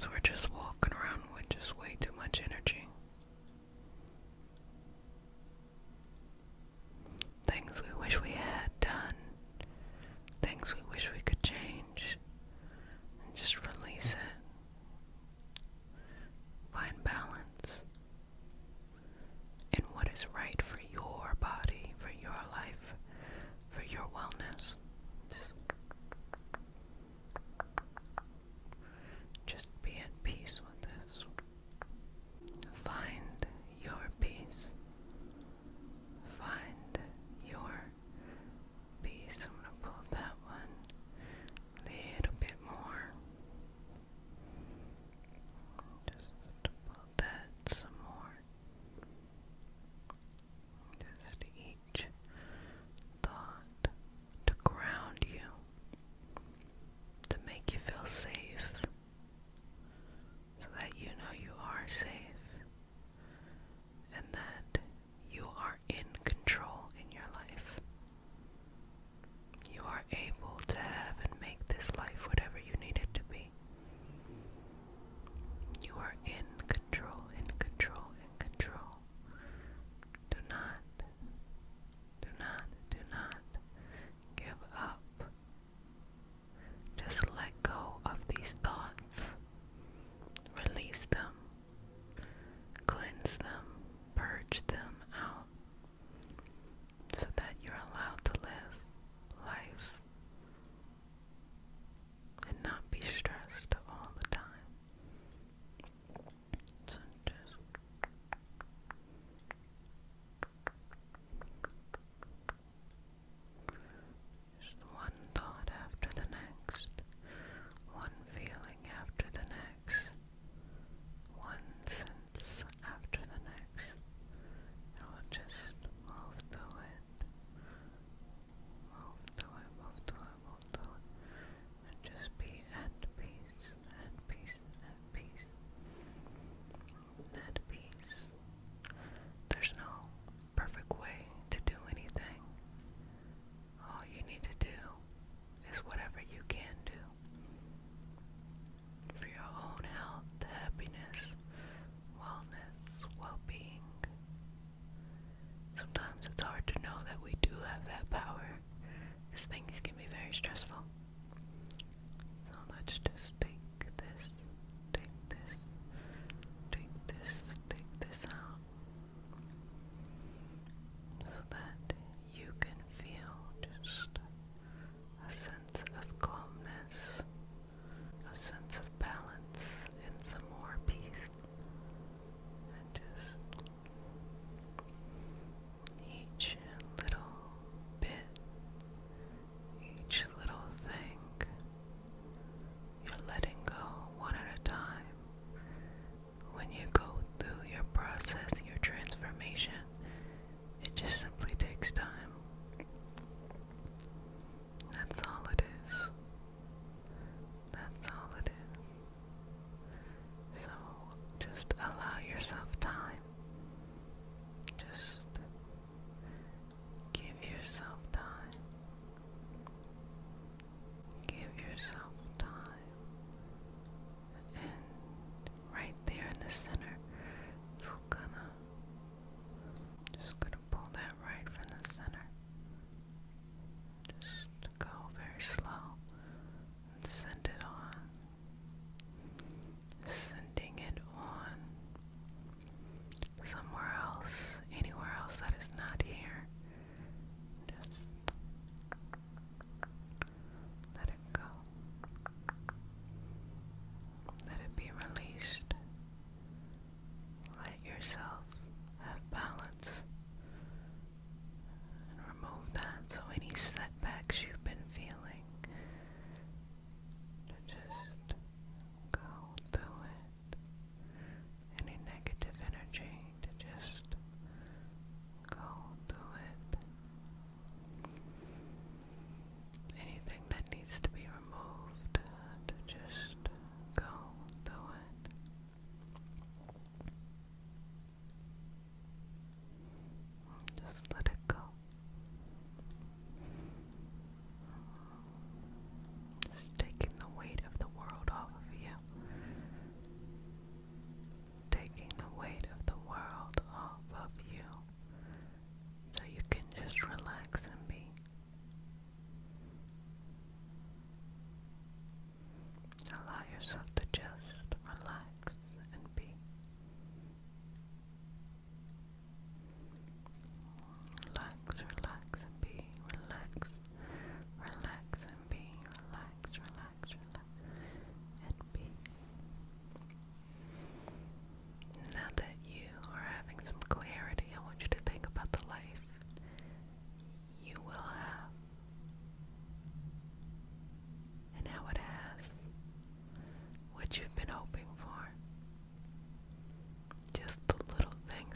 Sometimes we're just walking around with just way too much energy. Things we wish we had done, things we wish we could change, and just release it. Find balance in what is right for your body, for your life, for your wellness. Just be at peace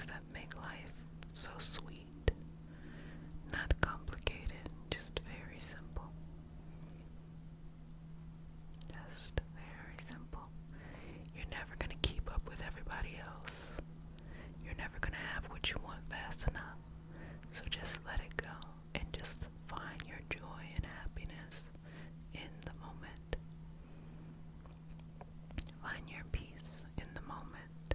that make life so sweet, not complicated, just very simple. Just very simple. You're never going to keep up with everybody else. You're never going to have what you want fast enough. So just let it go and just find your joy and happiness in the moment. Find your peace in the moment.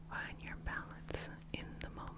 Find your balance in the moment.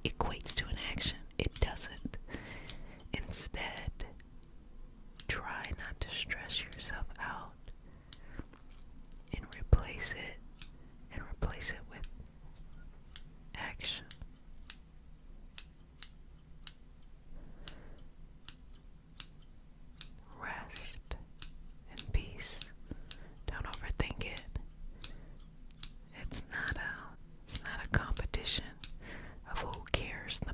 equates to an action. It doesn't. Instead, try not to stress yourself out and replace it with action. Rest and peace. Don't overthink it. It's not a competition of who cares the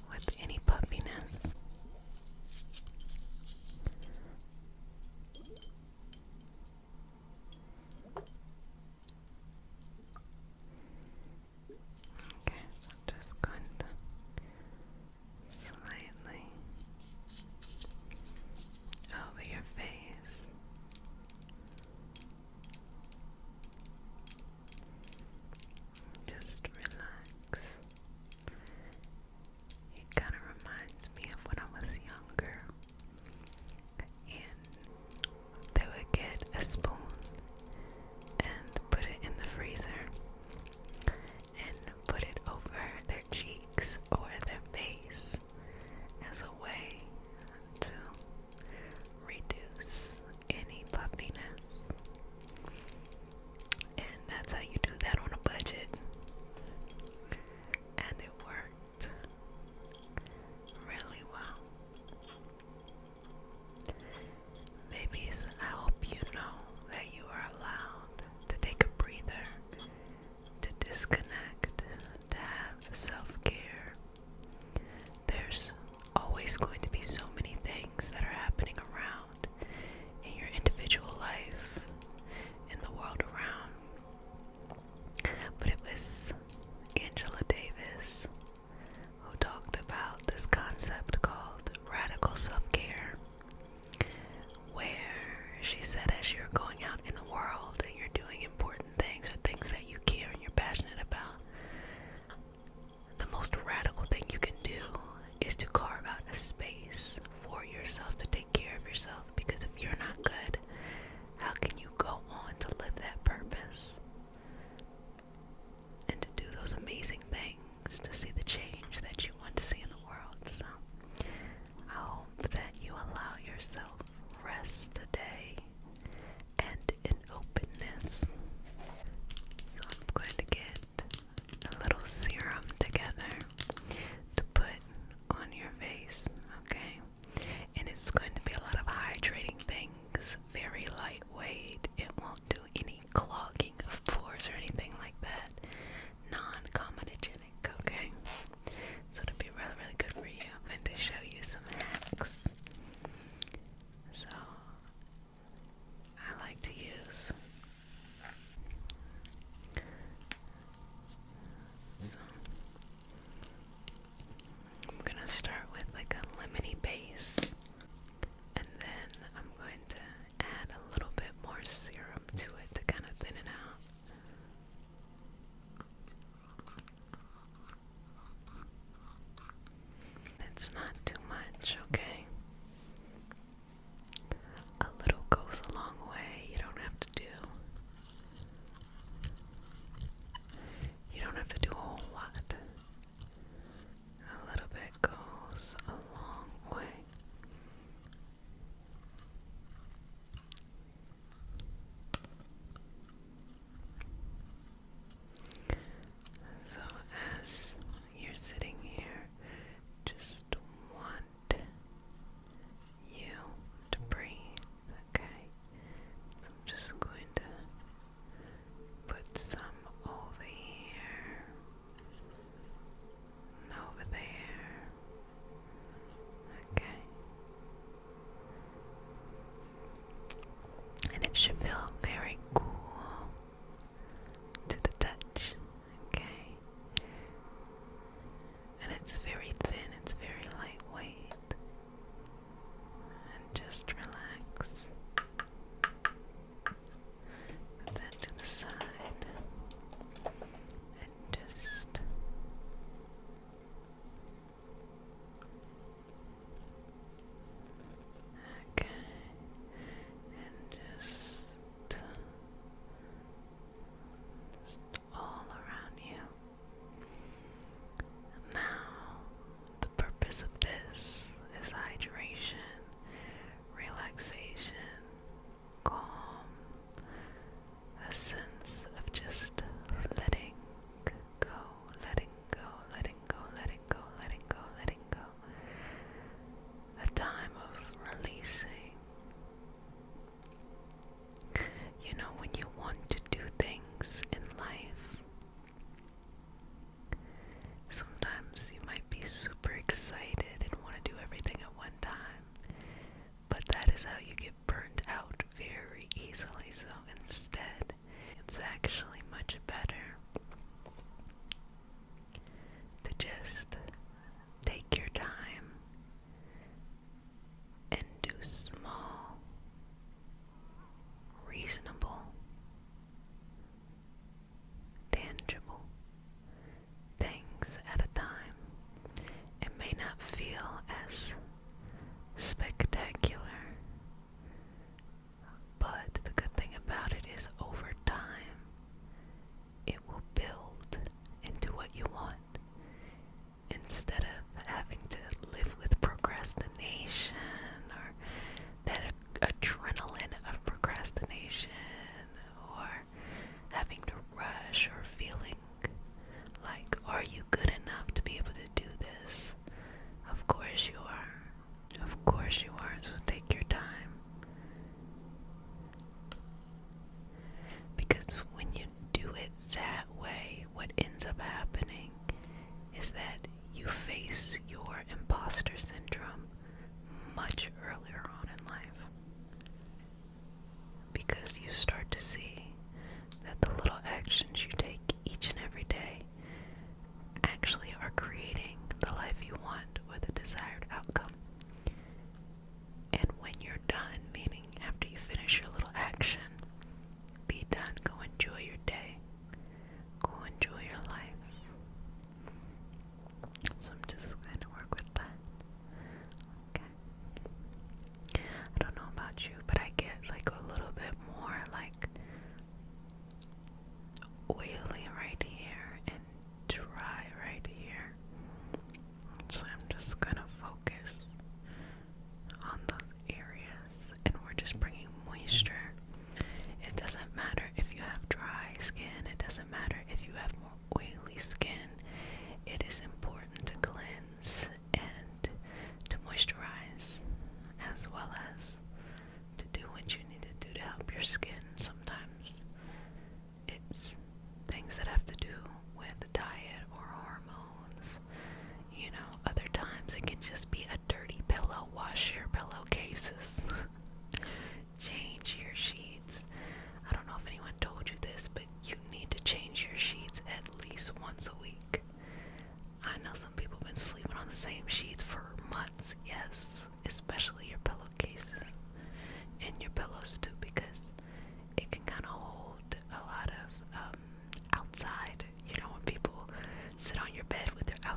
with any puffiness. Okay, so I'm just going to slightly over your face. Just relax. It kind of reminds me of when I was younger and they would get a spoon and put it in the freezer and put it over their cheeks or their face as a way to reduce any puffiness. And that's how you do that on a budget. And it worked really well. Babies, I hope you know that you are allowed to take a breather, to disconnect, to have self-care. There's always going to be so many things that are happening around in your individual life, in the world around. But it was Angela Davis who talked about this concept called radical self-care, where she said as you're going out in the world and you're doing important things or things that you care and you're passionate about, the most radical thing you can do is to carve out a space for yourself to take care of yourself. Because if you're not good, how can you go on to live that purpose and to do those amazing things, to see the change that you want to see in the world? So I hope that you allow yourself rest today and in openness. So I'm going to get a little serum together to put on your face, okay? And it's going to be a lot of hydrating things, very lightweight. It won't do any clogging of pores or anything like that. Non-comedogenic, okay? So it'll be really, really good for you. I'm going to show you some hacks. So I like to use some. I'm gonna start with like a lemony base, and then I'm going to add a little bit more serum to it to kind of thin it out. It's not too much, okay? A little goes a long way. You don't have to do a whole lot. A little bit goes a long way. So as you're sitting here, just want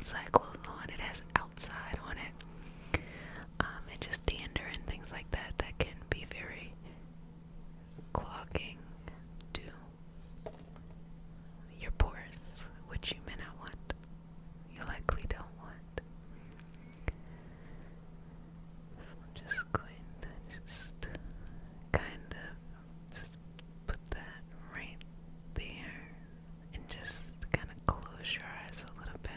outside clothes on. It has outside on it. And just dander and things like that that can be very clogging to your pores, which you may not want. You likely don't want. So I'm just going to kind of just put that right there and just kind of close your eyes a little bit.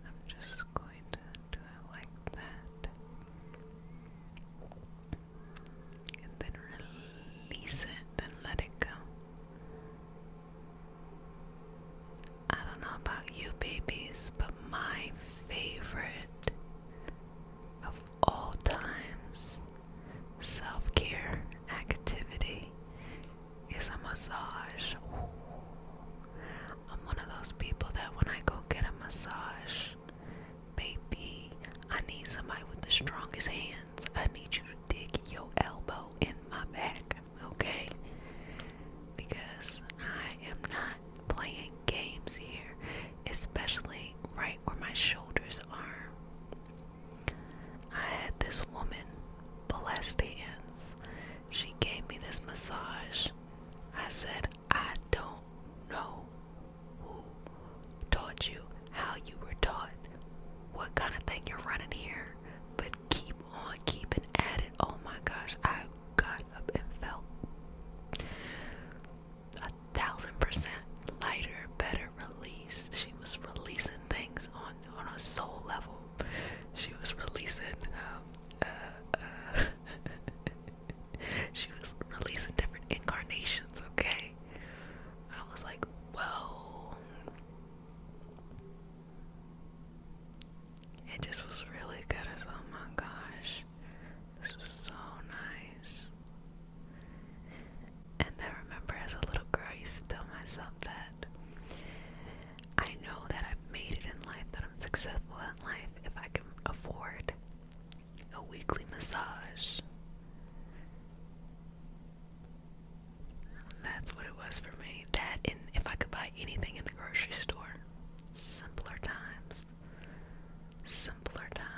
And I'm just going to do it like that. And then release it, then let it go. I don't know about you babies, but my favorite of all times self-care activity is a massage. I'm one of those people that when I go get a massage, baby, I need somebody with the strongest hands. I need you to dig your elbow in my back, okay? Because I am not playing games here, especially right where my shoulders are. I had this woman, blessed hands. She gave me this massage. I said, I don't know who taught you, how you were taught, what kind of thing you're running here, but keep on keeping at it. Oh my gosh, I got up and felt 1,000% lighter, better release. She was releasing things on a soul level. She was releasing she was releasing different incarnations, okay? I was like, whoa. It just was really good. I said, oh my gosh, this was so nice. And I remember as a little girl, I used to tell myself that I know that I've made it in life, that I'm successful in life if I can afford a weekly massage. That's what it was for me. That, and if I could buy anything in the grocery store. Simpler times. Simpler times.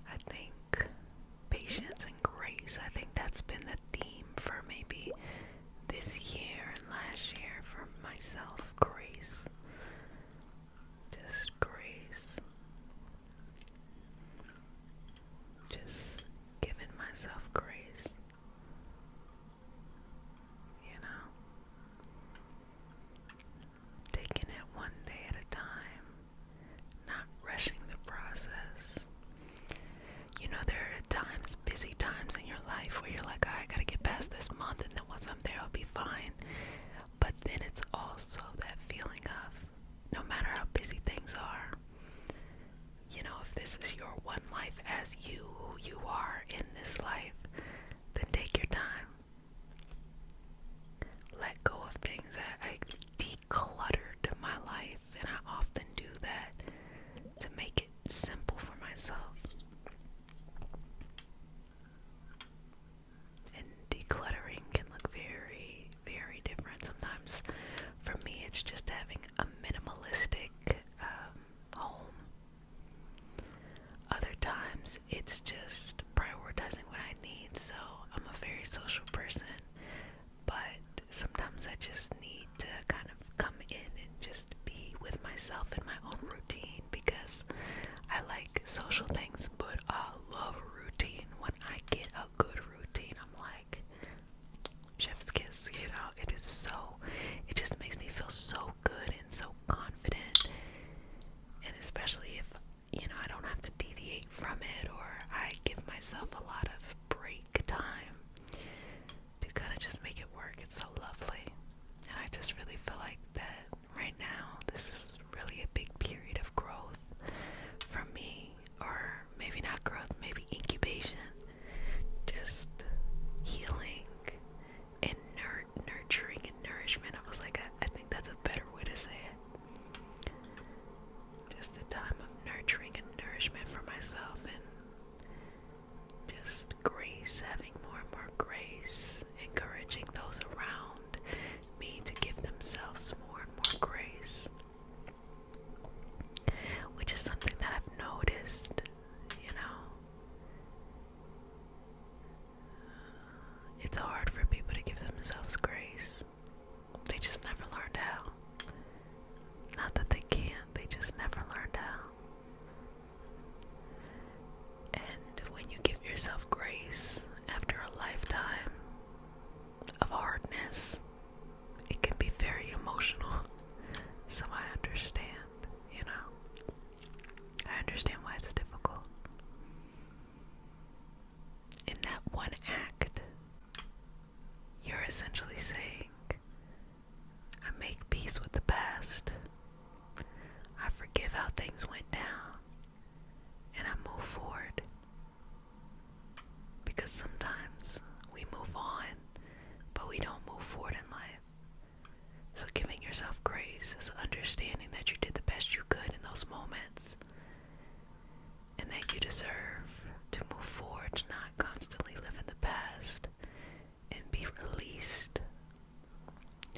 I think patience and grace, I think that's been the theme for maybe this year and last year for myself. Grace. Just grace. Just giving myself grace. You know? Taking it one day at a time. Not rushing the process. You know, there are times, busy times in your life where you're like, oh, I gotta get past this month, and then once I'm there, I'll be fine. But then it's also that feeling of, no matter how busy things are, you know, if this is your one life as you, who you are in this life, then take your time. Let go of things. I decluttered my life, and I often do that to make it simple for myself. And decluttering can look very, very different. Sometimes for me it's just having a minimalistic home. Other times it's just prioritizing what I need. So I'm a very social person, but sometimes I just need to kind of come in and just be with myself in my own routine, because I like social things, but I love routine. When I get a good routine, I'm like, chef's kiss, you know. It just makes me feel so good and so confident. And especially if, you know, I don't have to deviate from it, or I give myself a lot of break time to kind of just make it work. It's so lovely. And I just really feel like that right now, this is really a big period of growth for me. Or maybe not growth, maybe incubation. Just healing and nurturing and nourishment. I was like, I think that's a better way to say it. Just a time of nurturing and nourishment for myself, and just grace, having more and more grace, encouraging those around me to give themselves more and more grace, which is something that I've noticed, you know. It's hard for people to give themselves grace. They just never learned how. Not that they can't, they just never learned how. And when you give yourself grace after a lifetime of hardness, it can be very emotional. So I understand, you know. I understand why it's difficult. In that one act, you're essentially saying, I make peace with the past. I forgive how things went down, and I move forward. Because sometimes we move on, but we don't move forward in life. So giving yourself grace is understanding that you did the best you could in those moments, and that you deserve to move forward, to not constantly live in the past and be released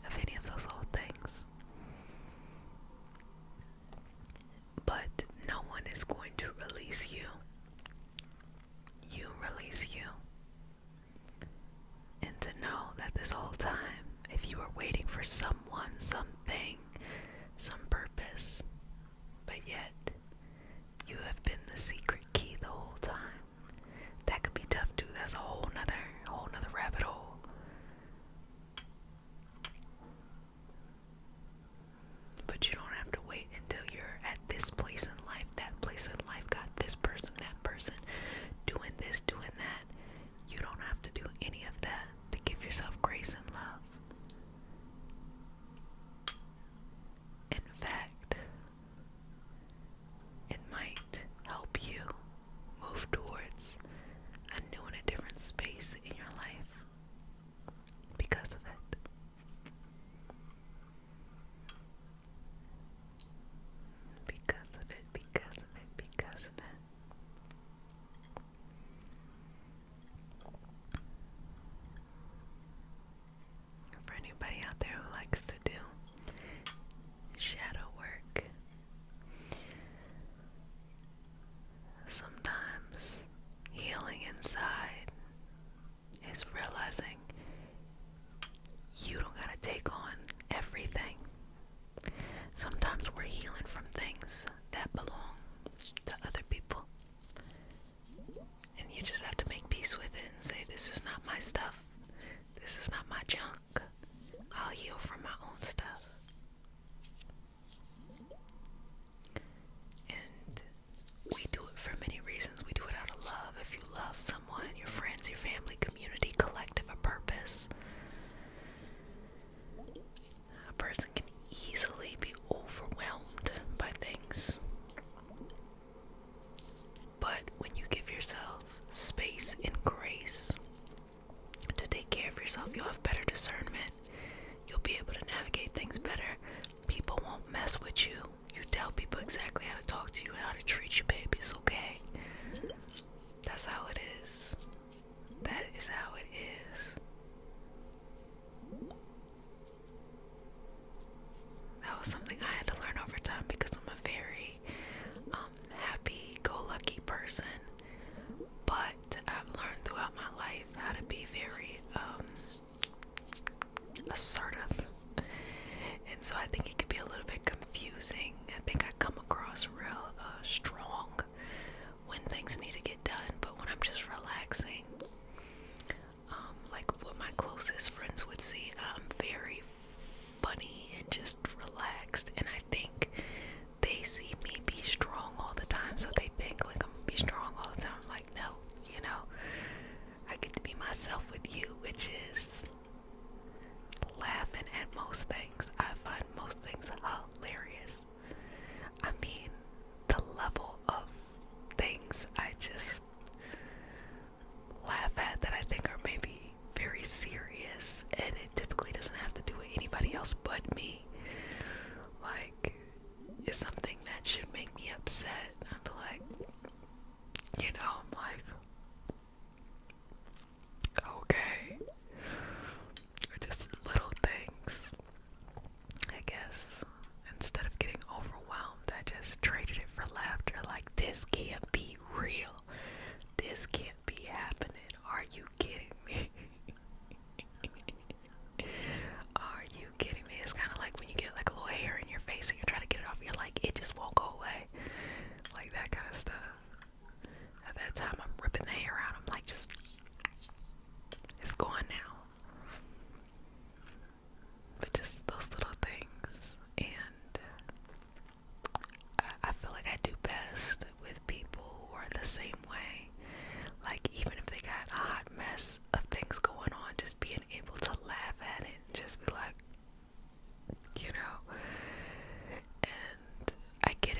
of any of those old things. But no one is going to release you. You release you. And to know that this whole time, if you were waiting for someone, something, some purpose, but yet you have been the secret key the whole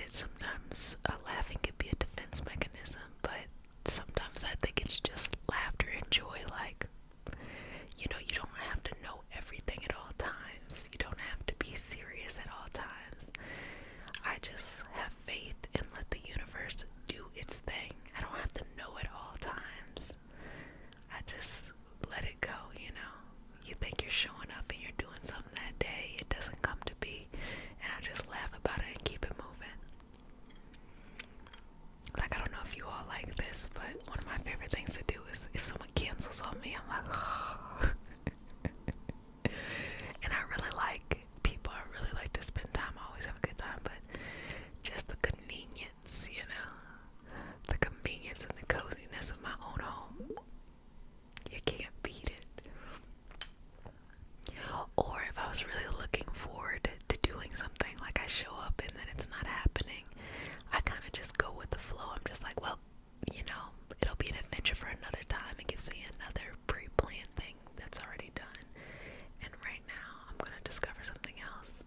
sometimes laughing could be a defense mechanism, but sometimes I think it's just laughter and joy. Like, you don't have to know everything at all times. You don't have to be serious at all times. I just have faith and let the universe do its thing. I don't have to know at all times. I just let it go. You think you're showing up and you're doing something that day, it doesn't come to be, and I just laugh about it and keep it moving. Like, I don't know if you all like this, but one of my favorite things to do is if someone cancels on me, I'm like, oh. And I really like people. I really like to spend time. I always have a good time, but just the convenience, the convenience and the coziness of my own home. You can't beat it. Or if I was really looking forward to doing something, like I show up and then it's not happening, I kind of just go with the flow. I'm just like, well, it'll be an adventure for another time. It gives me another pre-planned thing that's already done. And right now, I'm going to discover something else.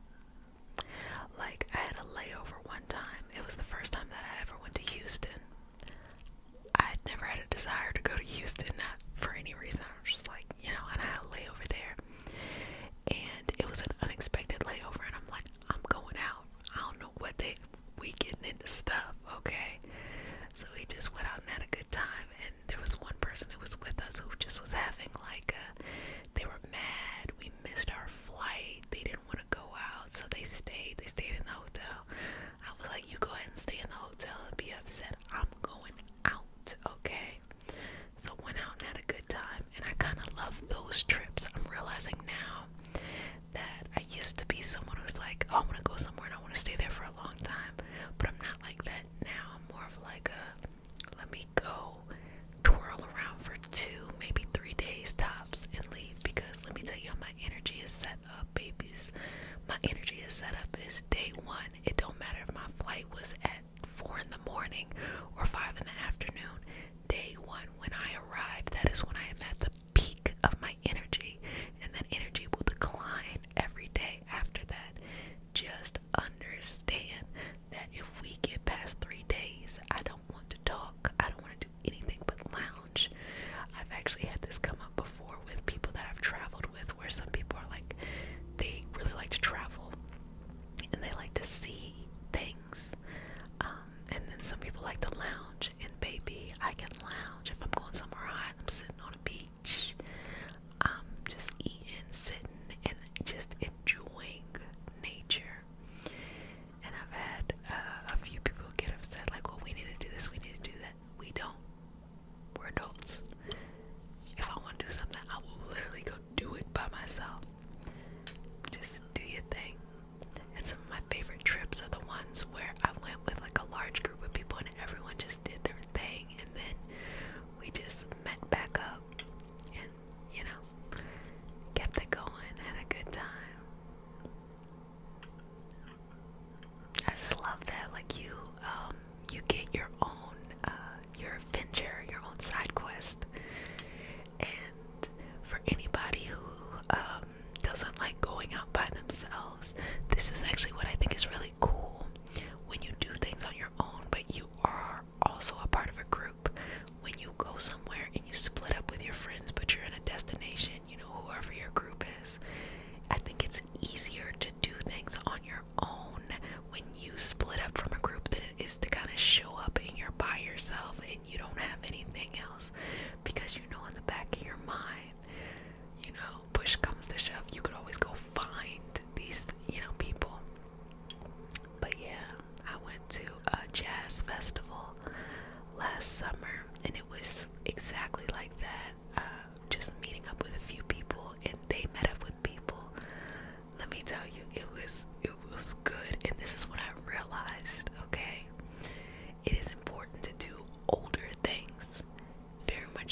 Like, I had a layover one time. It was the first time that I ever went to Houston. I'd never had a desire to go to Houston, not for any reason. I was just like, and I had a layover there. And it was an unexpected layover, and I'm like, I'm going out. I don't know what we getting into stuff, okay? So we just went out and had a good time, and there was one person who was with us who just was having they were mad. We missed our flight. They didn't want to go out, so they stayed. They stayed in the hotel. I was like, you go ahead and stay in the hotel and be upset. I'm going out, okay? So went out and had a good time, and I kind of love those trips. I'm realizing now that I used to be someone who's like, oh, I want to go somewhere and I want to stay there for a long time, but I'm not like that now. I'm more of like let me go twirl around for 2, maybe 3 days tops and leave, because let me tell you how my energy is set up, babies. My energy is set up is day one. It don't matter if my flight was at 4 in the morning or 5 in the afternoon. Day one, when I arrive, that is when I am at the peak of my energy, and that energy will decline every day after that. Just understand that if we get past 3 days, I don't want to talk. I don't want to do anything but lounge. I've actually had this come up before with people that I've traveled with, where some people are like, they really like to travel and they like to see things. And then some people like to lounge, and baby, I can lounge. If I'm going somewhere hot, I'm sitting on a beach, just eating, sitting, and just enjoying nature. And I've had a few people get upset, like, well, we need to do this, we need to do that. We don't. We're adults. If I want to do something, I will literally go do it by myself. Just do your thing. And some of my favorite trips are the ones where I went with like a large group of people and everyone just did their thing, and then we just met back up and kept it going, had a good time. I just love that. Like, you get your own your adventure, your own side quest. And for anybody who doesn't like going out by themselves, this is actually what I think is really cool. When you do things on your own, but you are also a part of a group. When you go somewhere and you split up with your friends, but you're in a destination, whoever your group is, I think it's easier to do things on your own when you split up from a group than it is to kind of show up and you're by yourself and you don't have anything else, because in the back of your mind, push comes to shove, you could always go find these people. But yeah, I went to a jazz festival last summer, and it was exactly like that. Just meeting up with a few people, and they met up with people. Let me tell you, it was good. And this is what I realized, okay? It is important to do older things, very much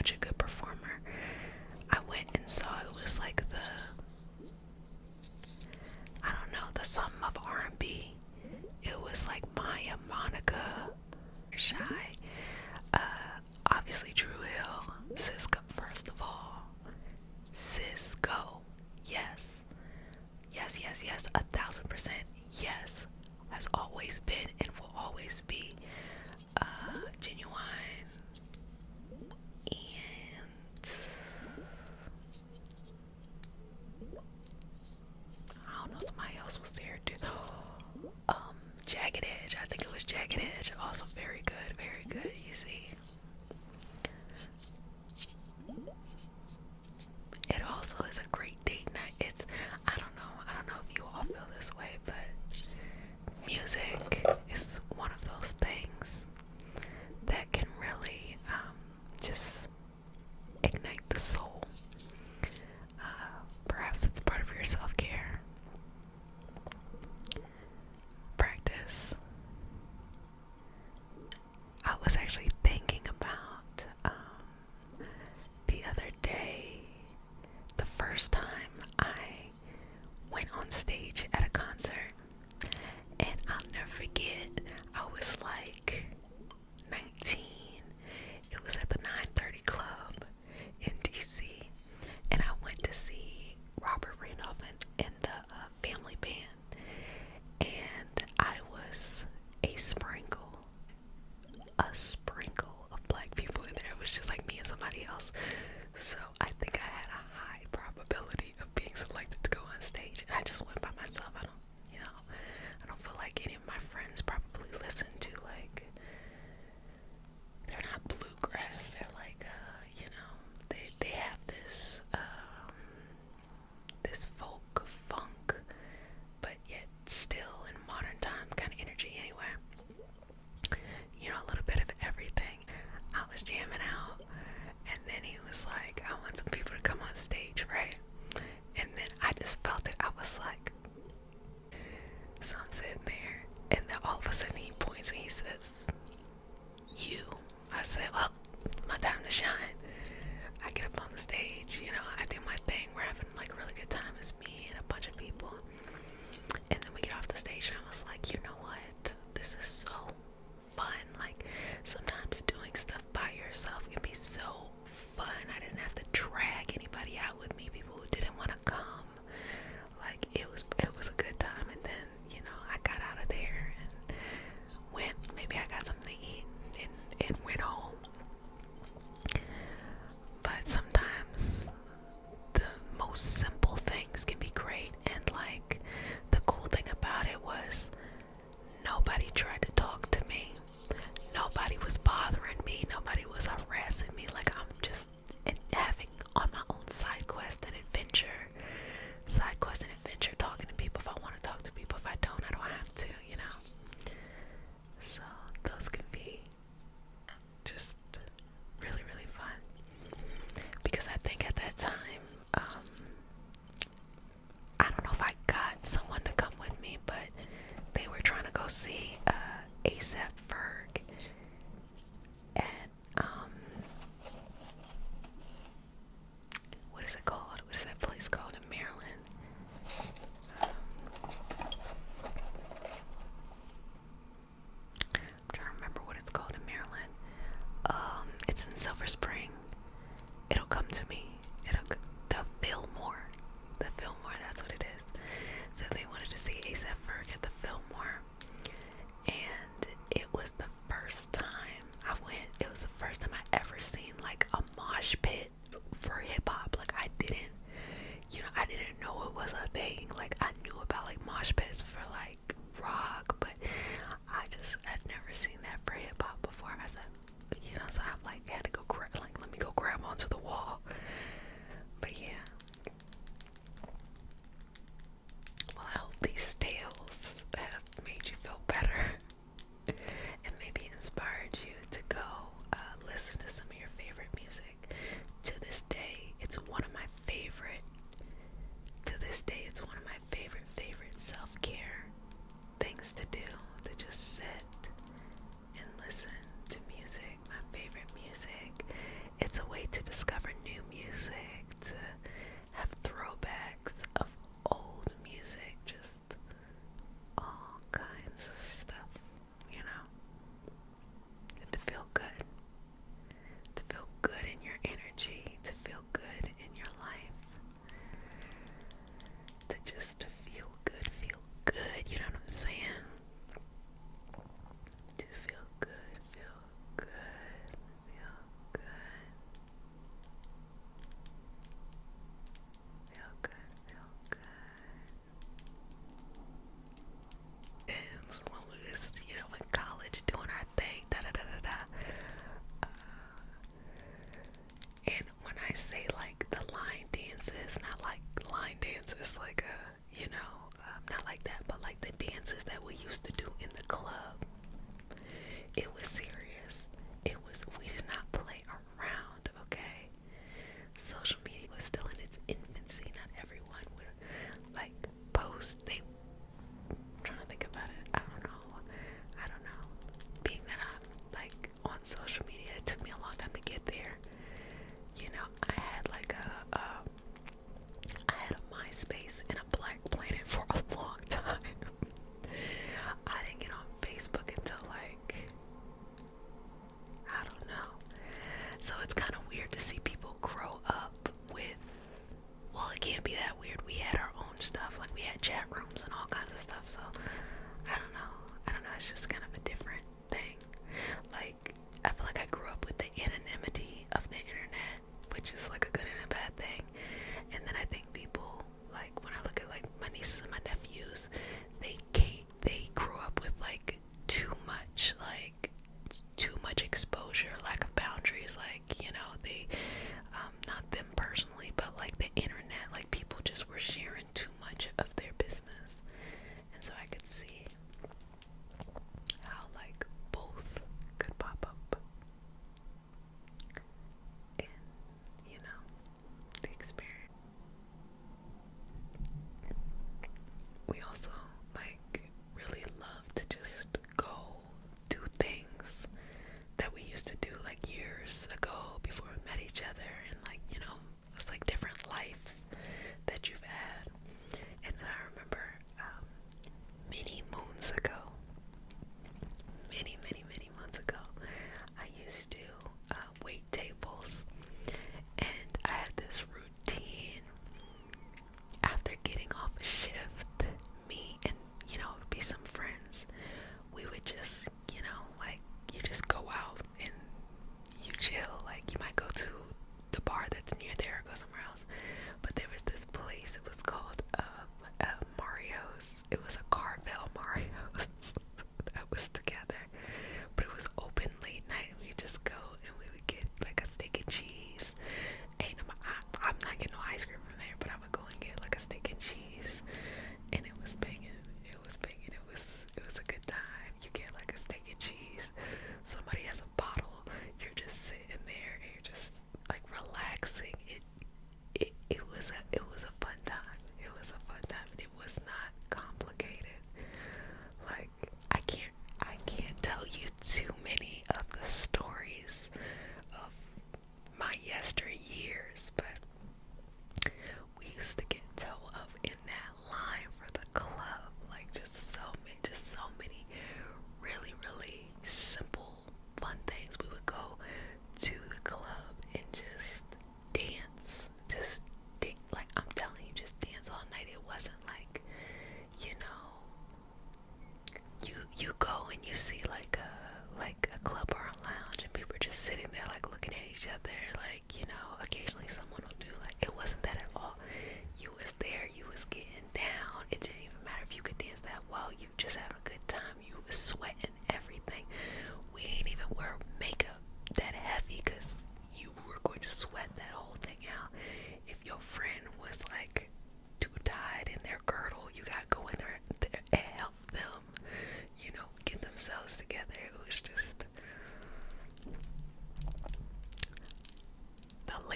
such a good performer. I went and saw, it was like I don't know, the sum of R&B. It was like Maya, Monica, Shy, obviously Drew Hill, Cisco, first of all. Cisco, yes. Yes, yes, yes, 1,000% yes. Has always been and will always be genuine. And I don't know, somebody else was there too. Jagged Edge, I think it was Jagged Edge, also very good, very good. You see, it also is a great date night. It's, I don't know if you all feel this way, but music is one of those things that can really just ignite the soul. Perhaps it's part of your self-care practice. I was actually thinking about the other day, the first time I went on stage at a concert, and I'll never forget, I was like 19. It was at the 930 Club in DC, and I went to see Robert Randolph and the family band, and I was a sprinkle of black people in there. It was just like me and somebody else. So I think I had a high probability of being selected to go on stage, and I just went by myself. I don't feel like any of my friends probably listen to, like, they're not bluegrass. They're like, they have this this folk funk, but yet still in modern time kind of energy. Anyway, a little bit of everything. I was jamming out, and then he was like, I want some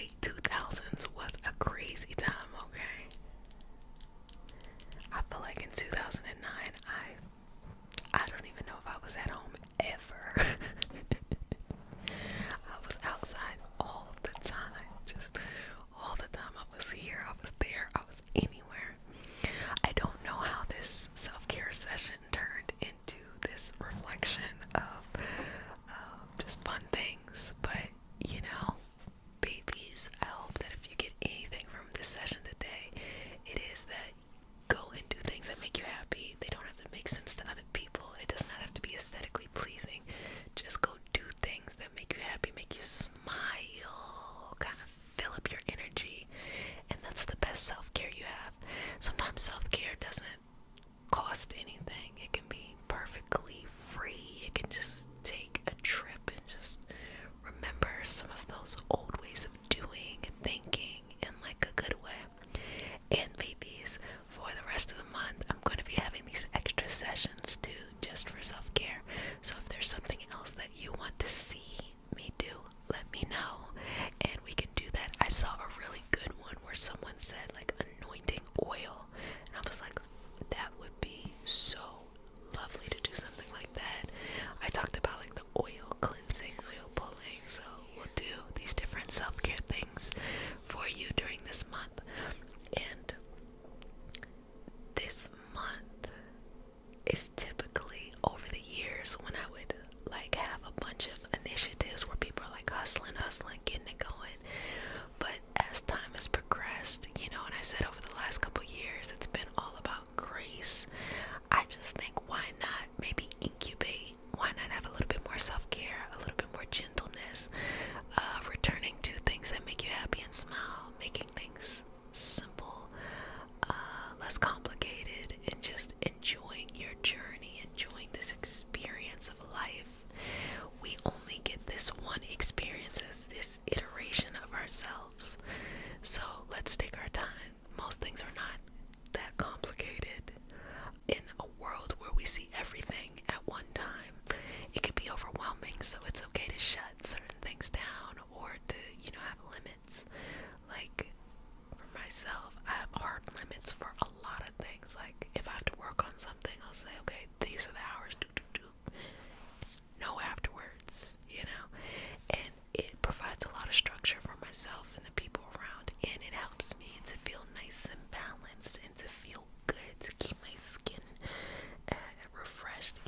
late 2000s was a crazy time, okay? I feel like in 2009, I don't even know if I was at home ever. I was outside all of the time, just all the time. I was here, I was there, I was anywhere. I don't know how this self-care session turned into this reflection of just fun things, but you know, babies, I hope that if you get anything from this session today, it is that go and do things that make you happy. They don't have to make sense to other people. It does not have to be aesthetically pleasing. Just go do things that make you happy, make you smile, kind of fill up your energy, and that's the best self-care you have. Sometimes self-care doesn't cost anything. It can be perfectly free. It can just take a trip and just remember some of those old ways of doing and thinking in like a good way. And babies, for the rest of the month, I'm going to be having these extra sessions too, just for self-care. So if there's something else that you want to see me do, let me know, and we can do that. I saw a really good one where someone said like anointing oil, and I was like, that would be so lovely to do something like that. I talked about like the oil cleansing, oil pulling, so we'll do these different self-care things for you during this month. And this month is typically, over the years, when I would like have a bunch of initiatives where people are like hustling, getting it going. But as time has progressed, you know, and I said over the last couple years, it's been all about grace. I just think, why not maybe incubate? Why not have a little bit more self-care, a little bit more gentleness, returning to things that make you happy and smile, making things simple, less complicated, and just enjoying your journey, enjoying this experience of life. We only get this one experience as this iteration of ourselves. So let's take our time. Most things are not that complicated. In a world where we see everything at one time, it can be overwhelming, so it's okay to shut certain things down or to, you know, have limits. Like, for myself, I have hard limits for a lot of things. Like, if I have to work on something, I'll say, okay, these are the hours, no afterwards, you know? And it provides a lot of structure for myself and the people around, and it helps me to feel nice and balanced and to feel good, to keep my skin refreshed, to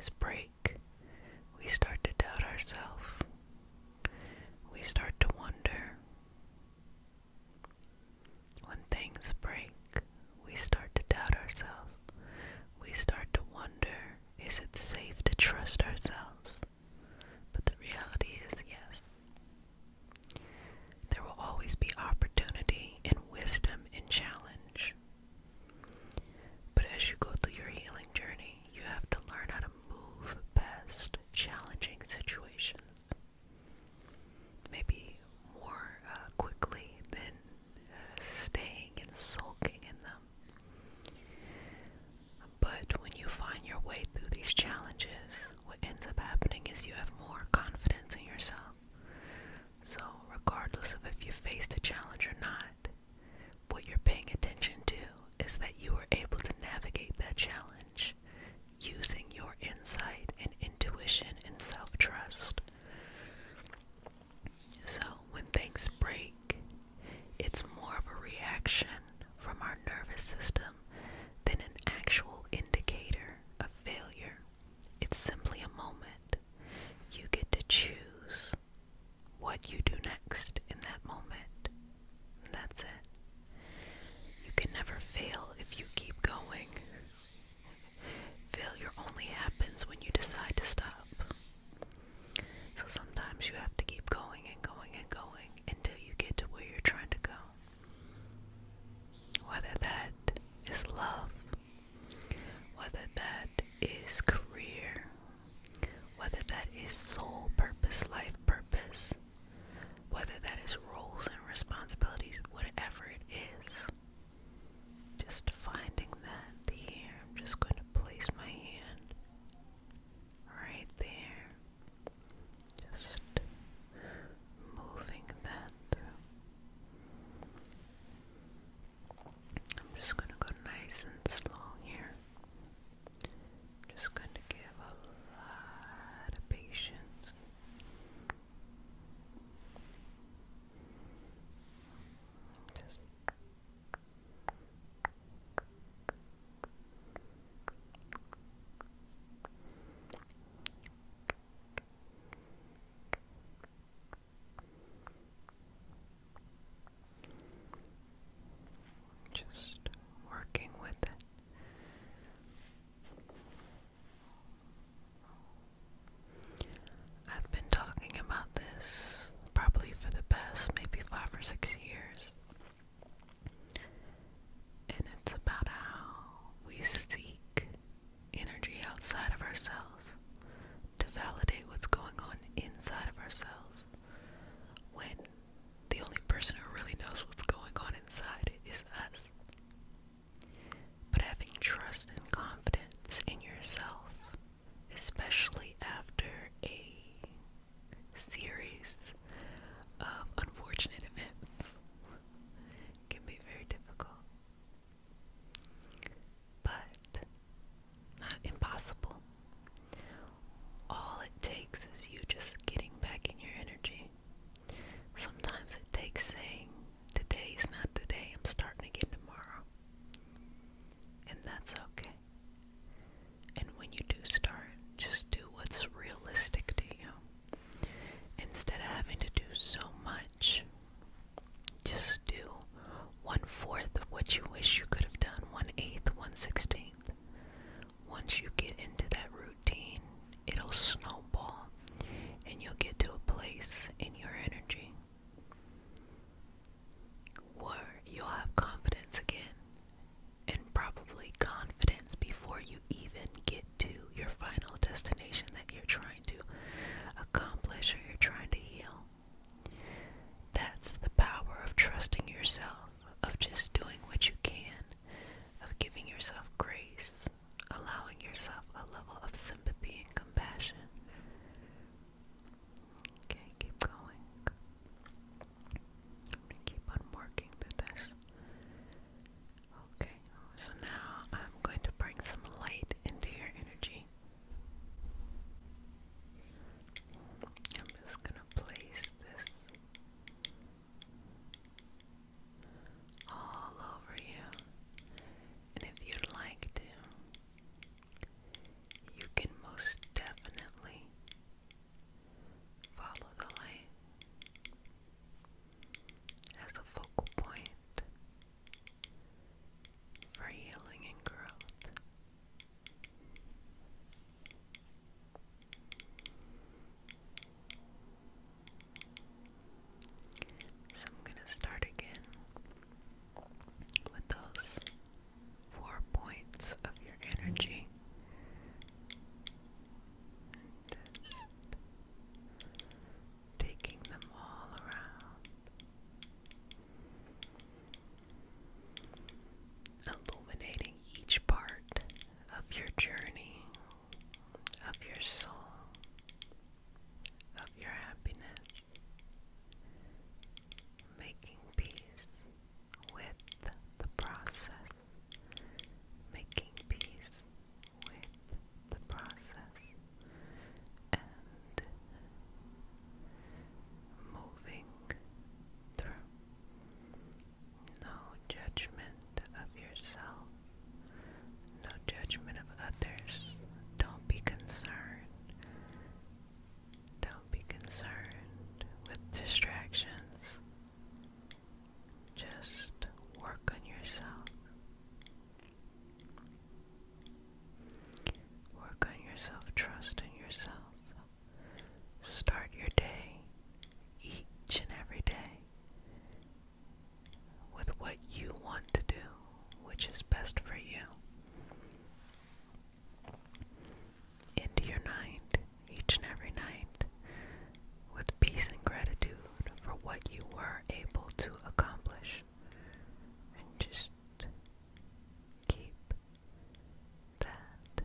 things break, we start to doubt ourselves. We start to wonder. When things break, we start to doubt ourselves. We start to wonder, is it safe to trust ourselves? But the reality is yes. There will always be opportunity and wisdom in challenge. But as you go through your healing journey, you have to learn how to move past challenging situations. Maybe more quickly than staying and sulking in them. But when you find your way through these challenges, what ends up happening is you have more confidence in yourself. So regardless of if you faced a challenge or not, what you're paying attention to is that you were able to navigate that challenge using your insight and intuition and self-trust. So when things break, it's more of a reaction from our nervous system than an actual indicator of failure. It's simply a moment. You get to choose what you do next in that moment. And that's it. You can never fail if you keep going. Failure only happens when you decide to stop. So sometimes you have to keep going and going and going until you get to where you're trying to go. Whether that is love, whether that is career, whether that is soul purpose, life purpose, whether that is roles and responsibilities, whatever it is, just finding that here. I'm just going to place my hand right there, just moving that through. I'm just going to go nice and slow here. Just going to give a lot of patience. Just working with it. I've been talking about this probably for the past maybe 5 or 6 years. And it's about how we seek energy outside of ourselves to validate what's going on inside of ourselves, when the only person who really knows what's going on inside is us. But having trust and confidence in yourself, especially after a series of unfortunate events, can be very difficult. But not impossible. All it takes is you just getting back yourself, trust in yourself. Start your day, each and every day, with what you want to do, which is best for you. End your night, each and every night, with peace and gratitude for what you were able to accomplish. And just keep that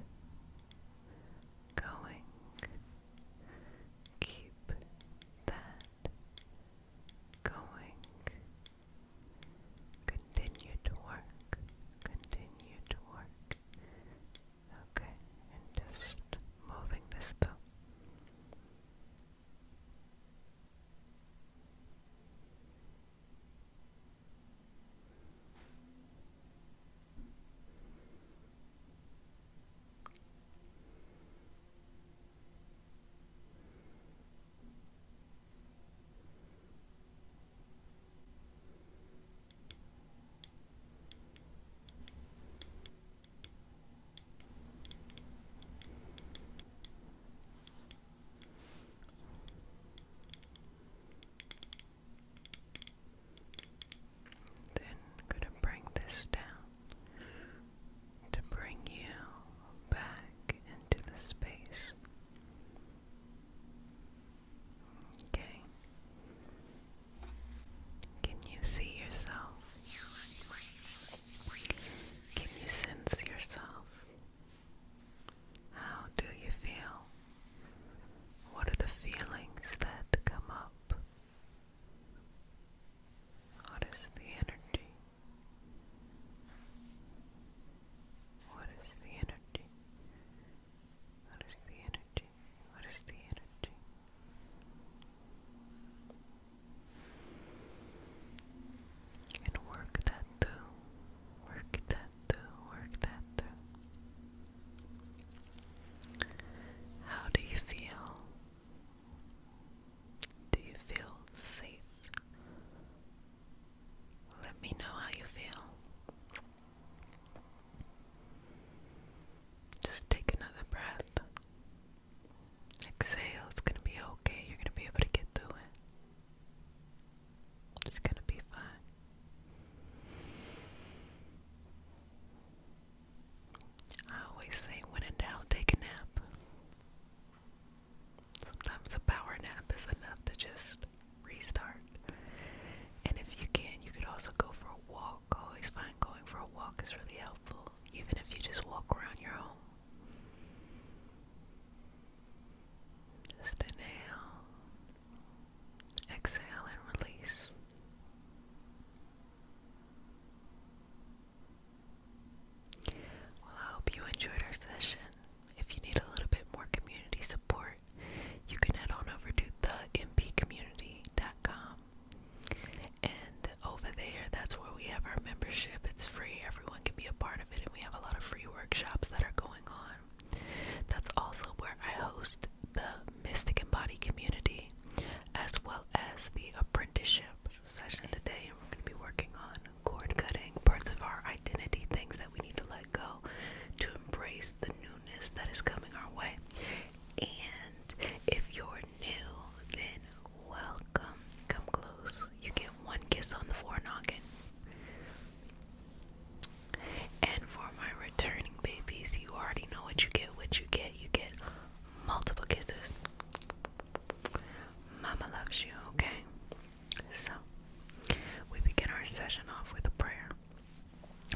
going. Keep that going. Continue to work. Continue to work. Okay, and just moving this thumb. Then I'm going to bring this down to bring you back into the space. Okay? Can you see yourself? Can you sense yourself? How do you feel? What are the feelings that come up? What is the energy? What is the energy? What is the energy? What is the energy? And work that through. Work that through. Work that through. How do you feel? Do you feel safe? Let me know how you feel. Just take another breath. Exhale. It's going to be okay. You're going to be able to get through it. It's going to be fine. I always say, when in doubt, take a nap. Sometimes a power nap is enough to just restart. And if you can, you could also go for a walk. I always find going for a walk is really helpful, even if you just walk around your home. Just inhale, exhale, and release. Well, I hope you enjoyed our session. If you need a little bit more community support, you can head on over to thempcommunity.com. And over there, that's where we have our membership. It's free. Everyone can be a part of it. And we have a lot of free workshops that are going on. That's also where I host the Mystic and Body community, as well as the apprenticeship session. Today, we're going to be working on cord cutting, parts of our identity, things that we need to let go to embrace the newness that is coming our way. And if you're new, then welcome. Come close. You get one kiss on the foreknockers. And for my returning babies, you already know what you get. You get multiple kisses. Mama loves you, okay? So, we begin our session off with a prayer.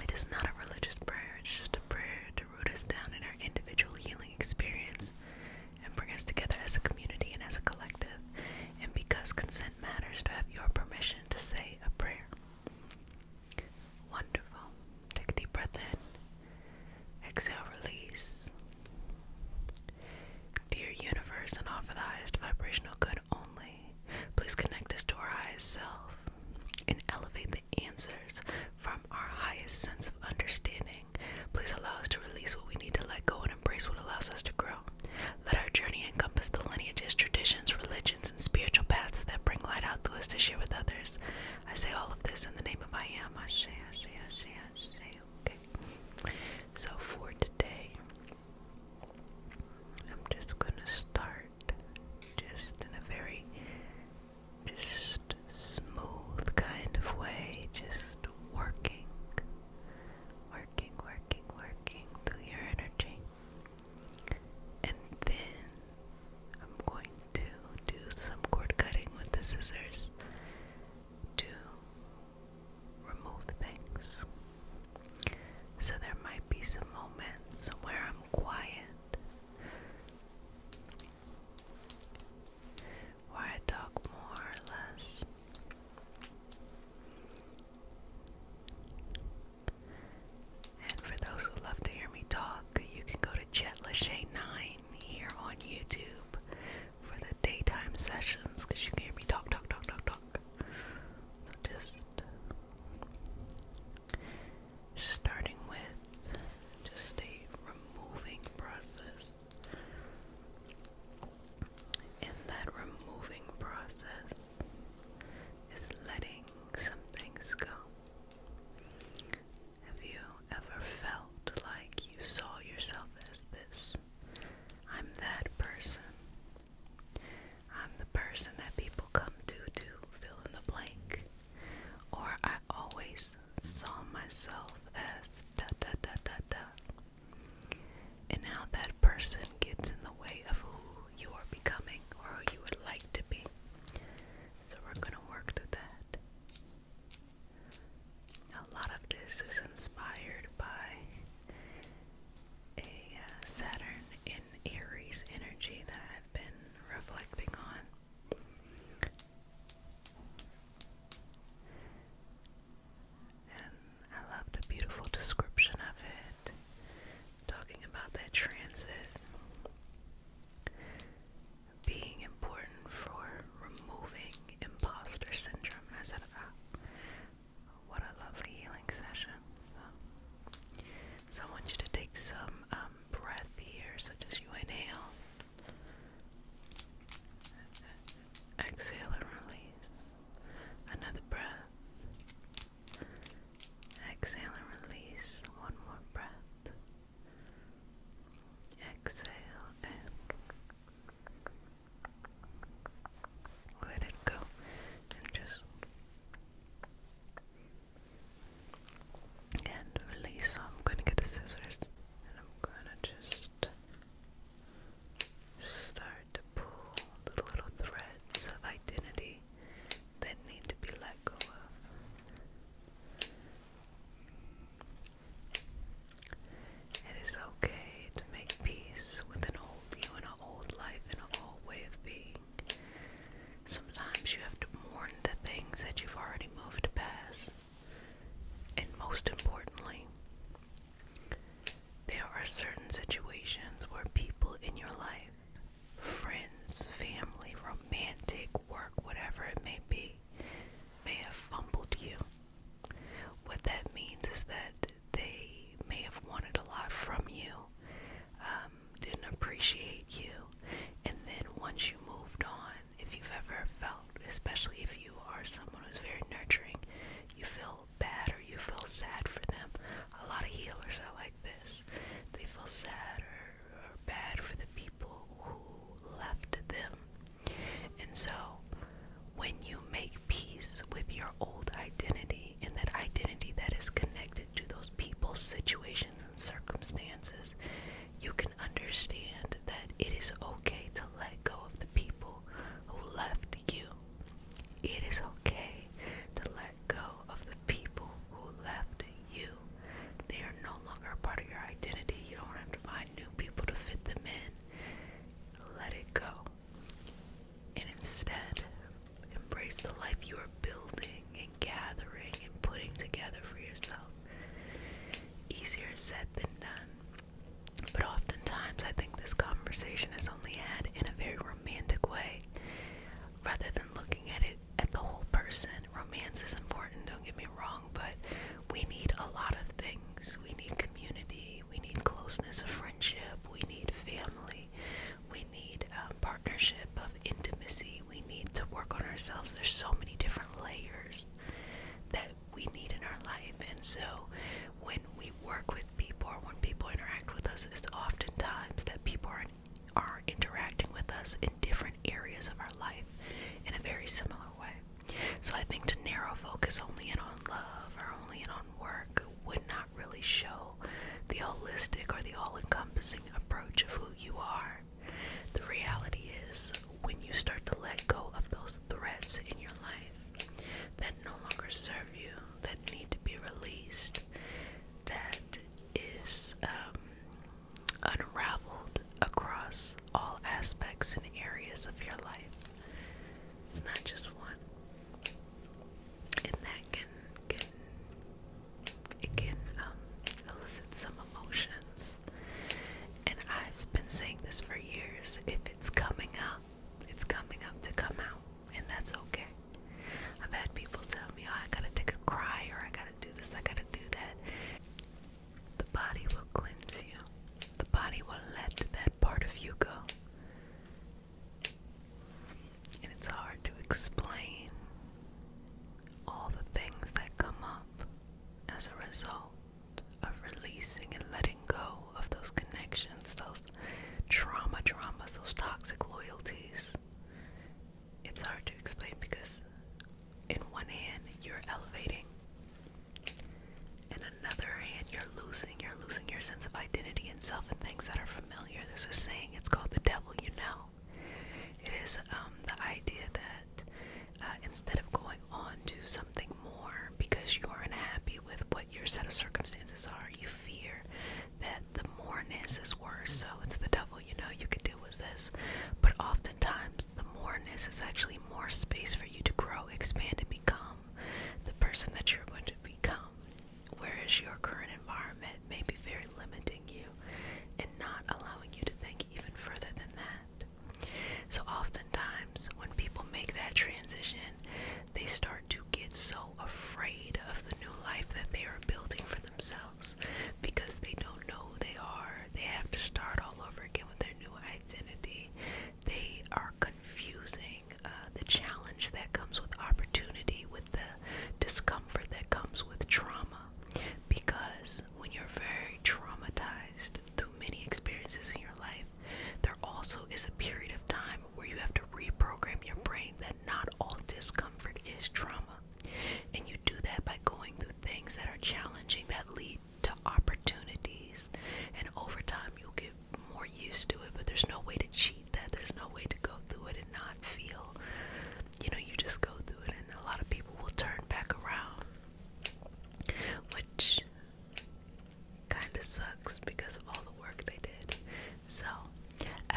It is not a religious prayer. It's just a prayer to root us down in our individual healing experience and bring us together as a community and as a collective. And because consent matters, to have your permission to say a prayer. Wonderful. Take a deep breath in. Exhale, release. Dear universe, and all for the highest vibrational good only, please connect us to our highest self and elevate the answers from our highest sense of understanding. Please allow us to release what we need to let go and embrace what allows us to grow. Let our journey encompass the lineage scissors to remove things. So there might be some moments where I'm quiet, where I talk more or less. And for those who love to hear me talk, you can go to Jet Lachey 9 here on YouTube for the daytime sessions, because you can hear me talk. So just starting with just a removing process. And that removing process is letting some things go. Have you ever felt like you saw yourself as this? I'm that person. I'm the person that people come to fill in the blank. Or I always saw myself as da da da da da. And now that person gets in the way of who you are becoming or who you would like to be. So we're going to work through that. A lot of this is inspired by a Saturn in Aries energy that I've been reflecting on. And I love the beautiful description of it, talking about that transit being important for removing imposter syndrome. And I said, what a lovely healing session. So I want you to take some breath here. So just you inhale, exhale and release. Another breath, exhale and release. One more breath, exhale and let it go. And just and release. So I'm going to get the scissors and I'm going to just start to pull the little threads of identity that need to be let go of. It is okay to make peace with an old you and an old life and an old way of being. Sometimes you have to mourn the things that you've already moved past. And most importantly, there are certain situations where people in your life, friends, family, romantic, work, whatever it may be, may have fumbled you. What that means is that they may have wanted a lot from you, didn't appreciate you, and then once you moved on, if you've ever felt, especially if you are someone who's very nurturing, you feel bad or you feel sad for them. A lot of healers are like this. They feel sad or bad for the people who left them. And so when you make peace with your old identity and that identity that is connected to those people, situations, and circumstances, you can understand that it is okay to let go of the people who left you. It is okay to let go of the people who left you. They are no longer a part of your identity. You don't have to find new people to fit them in. Let it go. And instead, embrace the life you are building and gathering and putting together for yourself. Easier said than done. But oftentimes, I think this conversation is only had in a very romantic way, rather than looking at it at the whole person. Romance is important, don't get me wrong, but we need a lot of things. We need community, we need closeness of friendship, we need family, we need partnership of intimacy, we need to work on ourselves. There's so many different layers that we need in our life. And so when we work with people or when people interact with us, it's oftentimes that people are interacting with us in different areas of our life in a very similar way. So I think to narrow focus only in on love or only in on work would not really show the holistic or the all-encompassing approach of who you are. The reality is, when you start to let go of those threads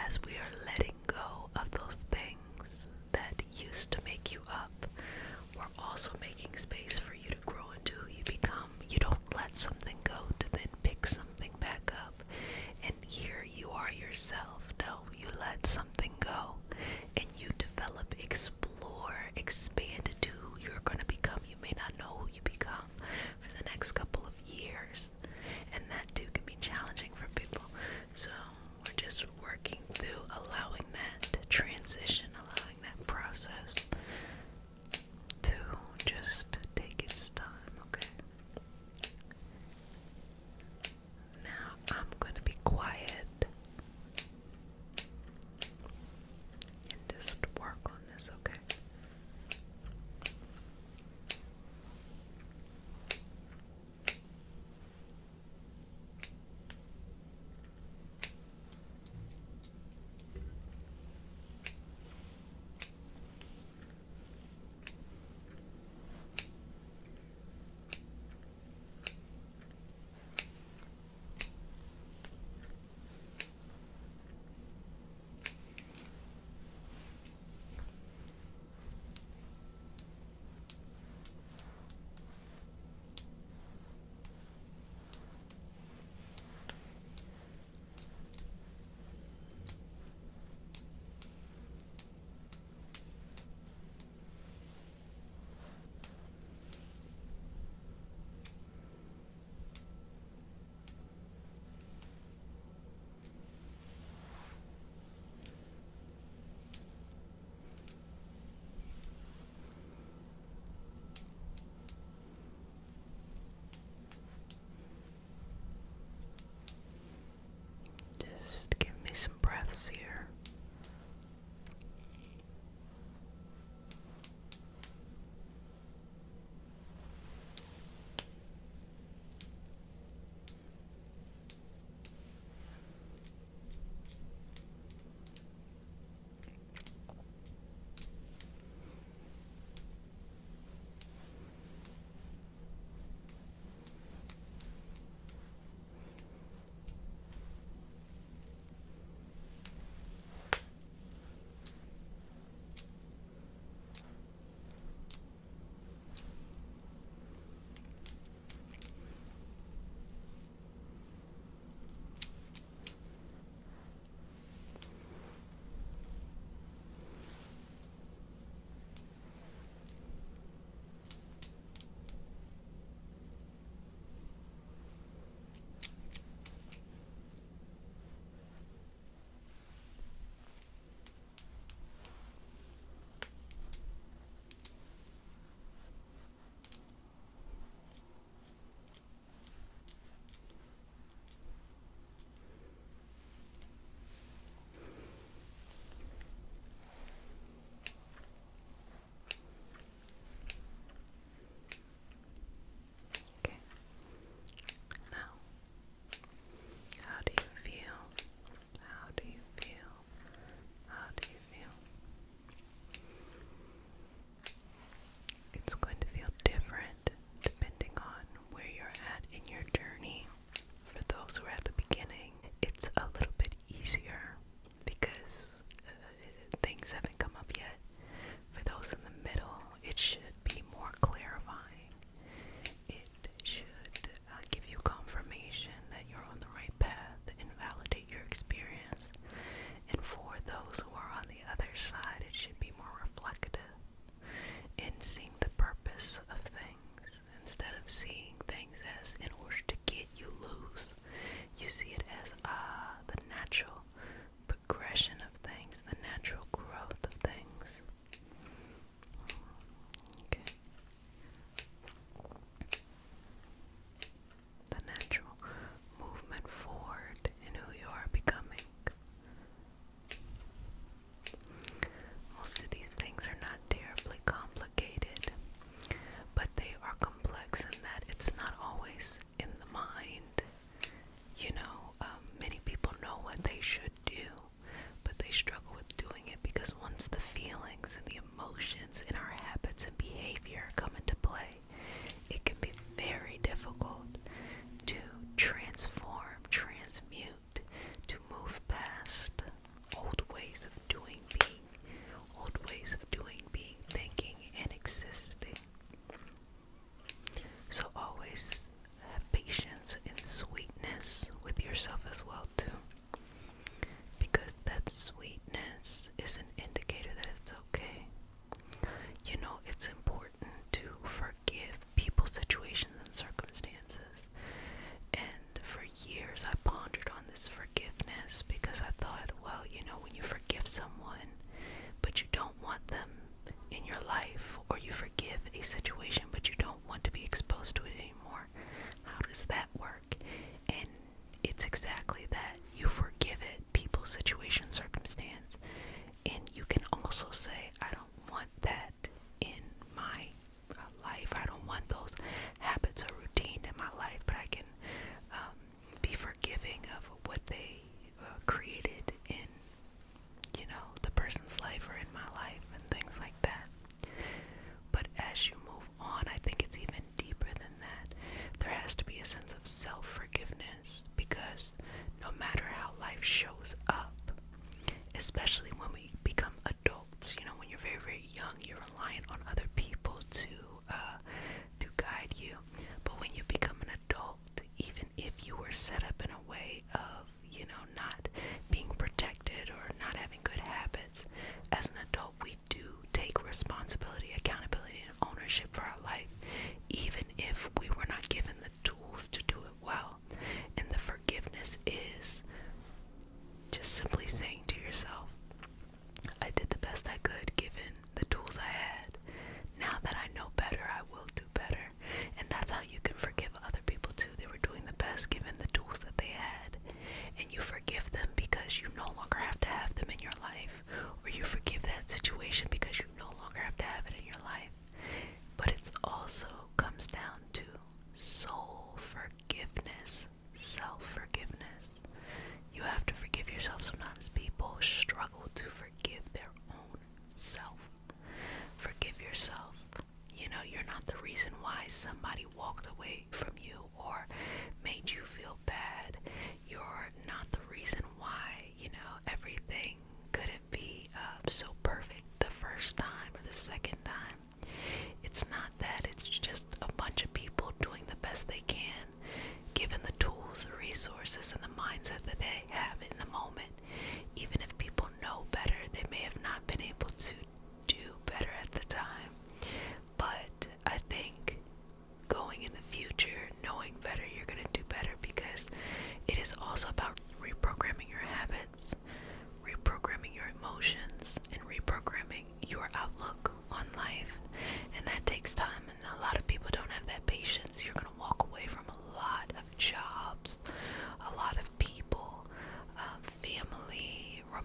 as we are letting go of those things that used to make you up, we're also making space for you to grow into who you become. You don't let something go to then pick something back up, and here you are yourself. No, you let something go, and you develop, explore, expand into who you're going to become. You may not know who you become for the next couple of years, and that too can be challenging for people. So we're just working through allowing that to transition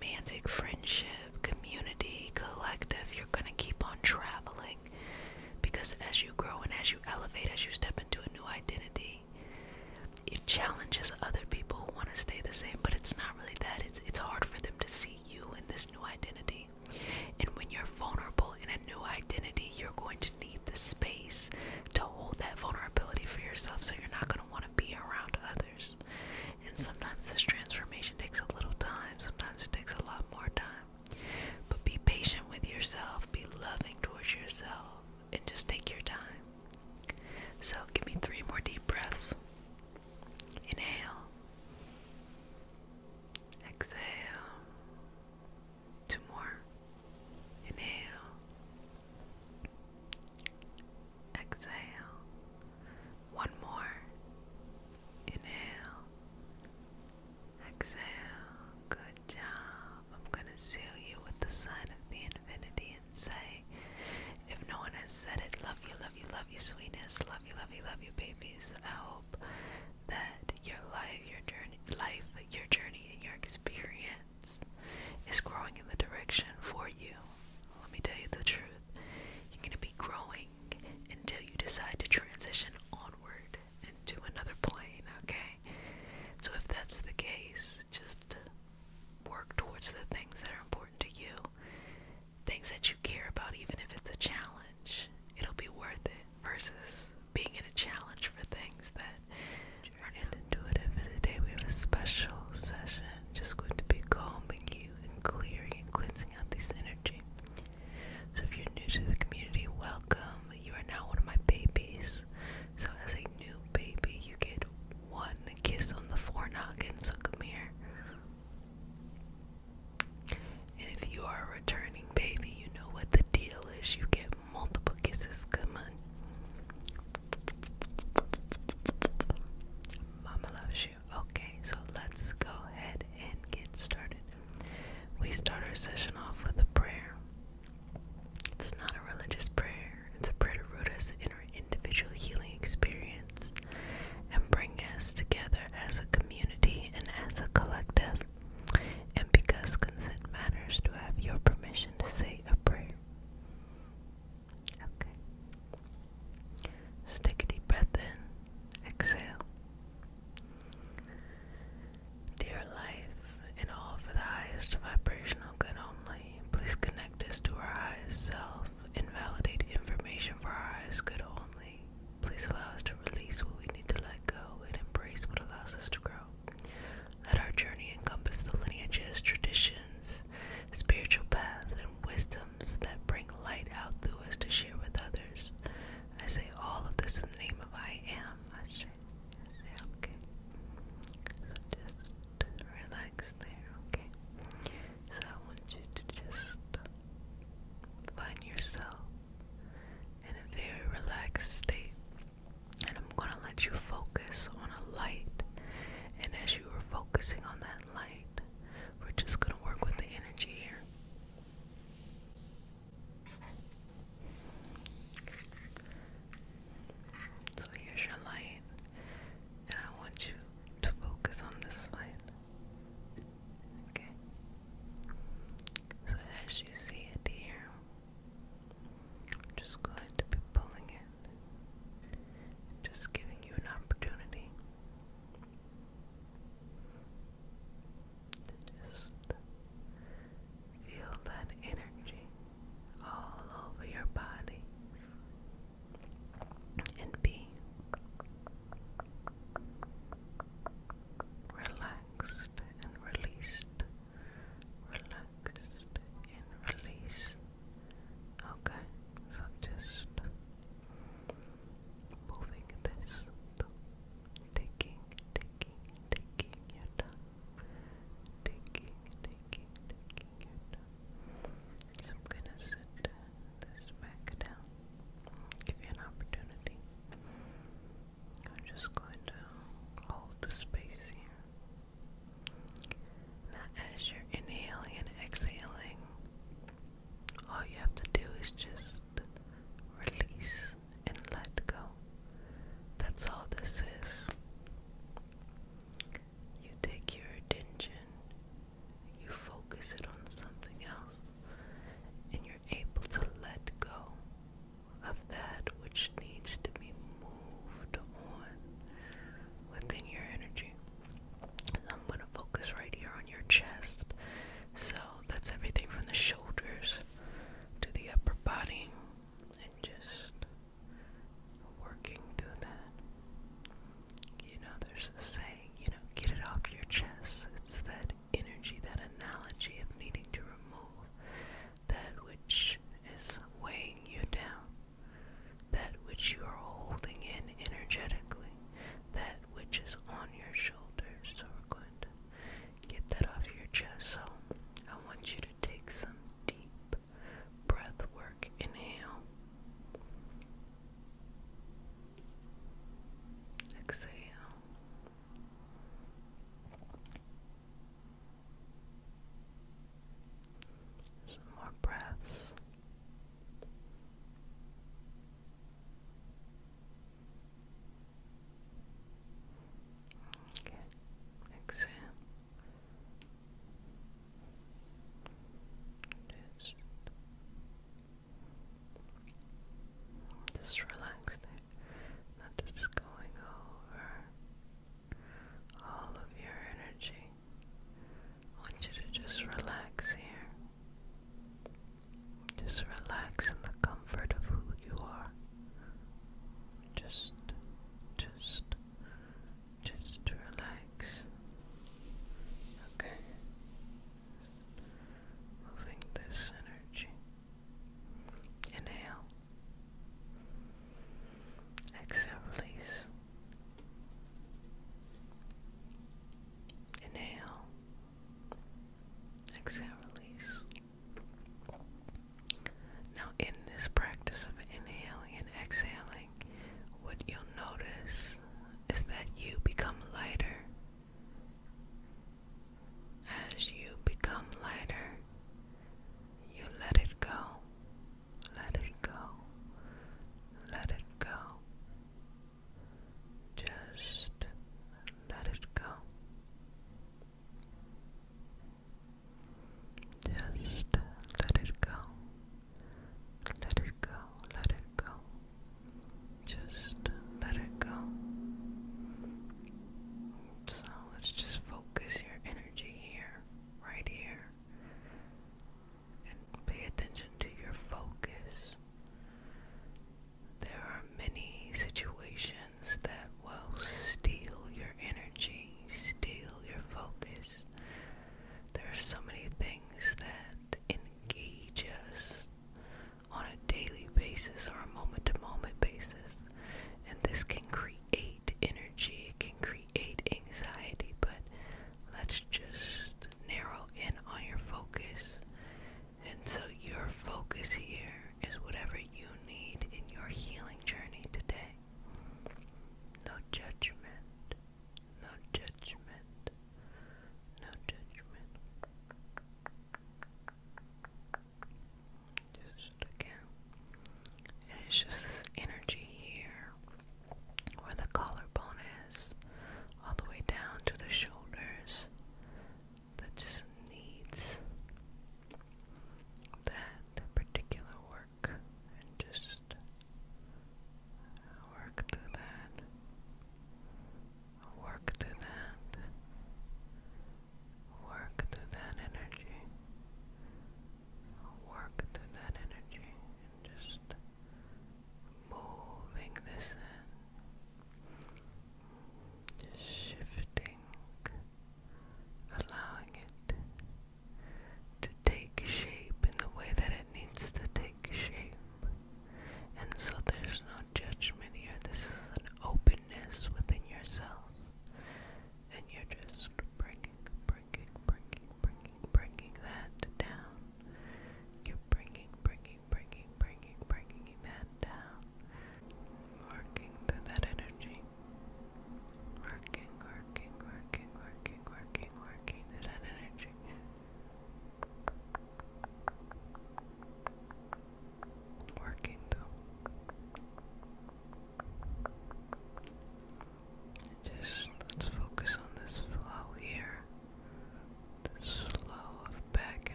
romantic, friendship, community, collective. You're gonna keep on traveling because as you grow and as you elevate, as you step into a new identity, it challenges other people who want to stay the same, but it's not really that. It's hard for them to see you in this new identity. And when you're vulnerable in a new identity, you're going to need the space to hold that vulnerability for yourself, so you're not going to want to be around others. And sometimes this transformation takes a little time, sometimes it takes a lot more time. But be patient with yourself, be loving towards yourself, and just take your time. So give me 3 more deep breaths. Inhale. Exhale. 2 more. Inhale. Exhale. 1 more. Inhale. Exhale. Good job. I'm going to seal you with the sign of the infinity and say, if no one has said it, love you, love you, love you, sweetness, love you, love you, love you, babies. I hope that your journey, and your experience is growing in the direction for you. Let me tell you the truth. You're going to be growing until you decide to transition onward into another plane, okay? So if that's the case, just work towards the things that are important to you, things that you care about, even if it's a challenge. It'll be worth it versus being in a challenge for things that aren't intuitive. And today we have a special session, just going to be calming you and clearing and cleansing out this energy. So if you're new to the community, welcome. You are now one of my babies. So as a new baby, you get 1 kiss on the forenoggin, so come here. And if you are a returning baby, you know what the deal is. You get multiple kisses. Come on. Mama loves you. Okay, so let's go ahead and get started. We start our session off with a prayer. It's not a religious prayer. It's a prayer to root us in our individual healing experience and bring us together as a community and as a collective. And because consent matters, do I have your permission to say a prayer? Okay. Just take a deep breath in. Exhale. Dear life, and all for the highest vibrational good only,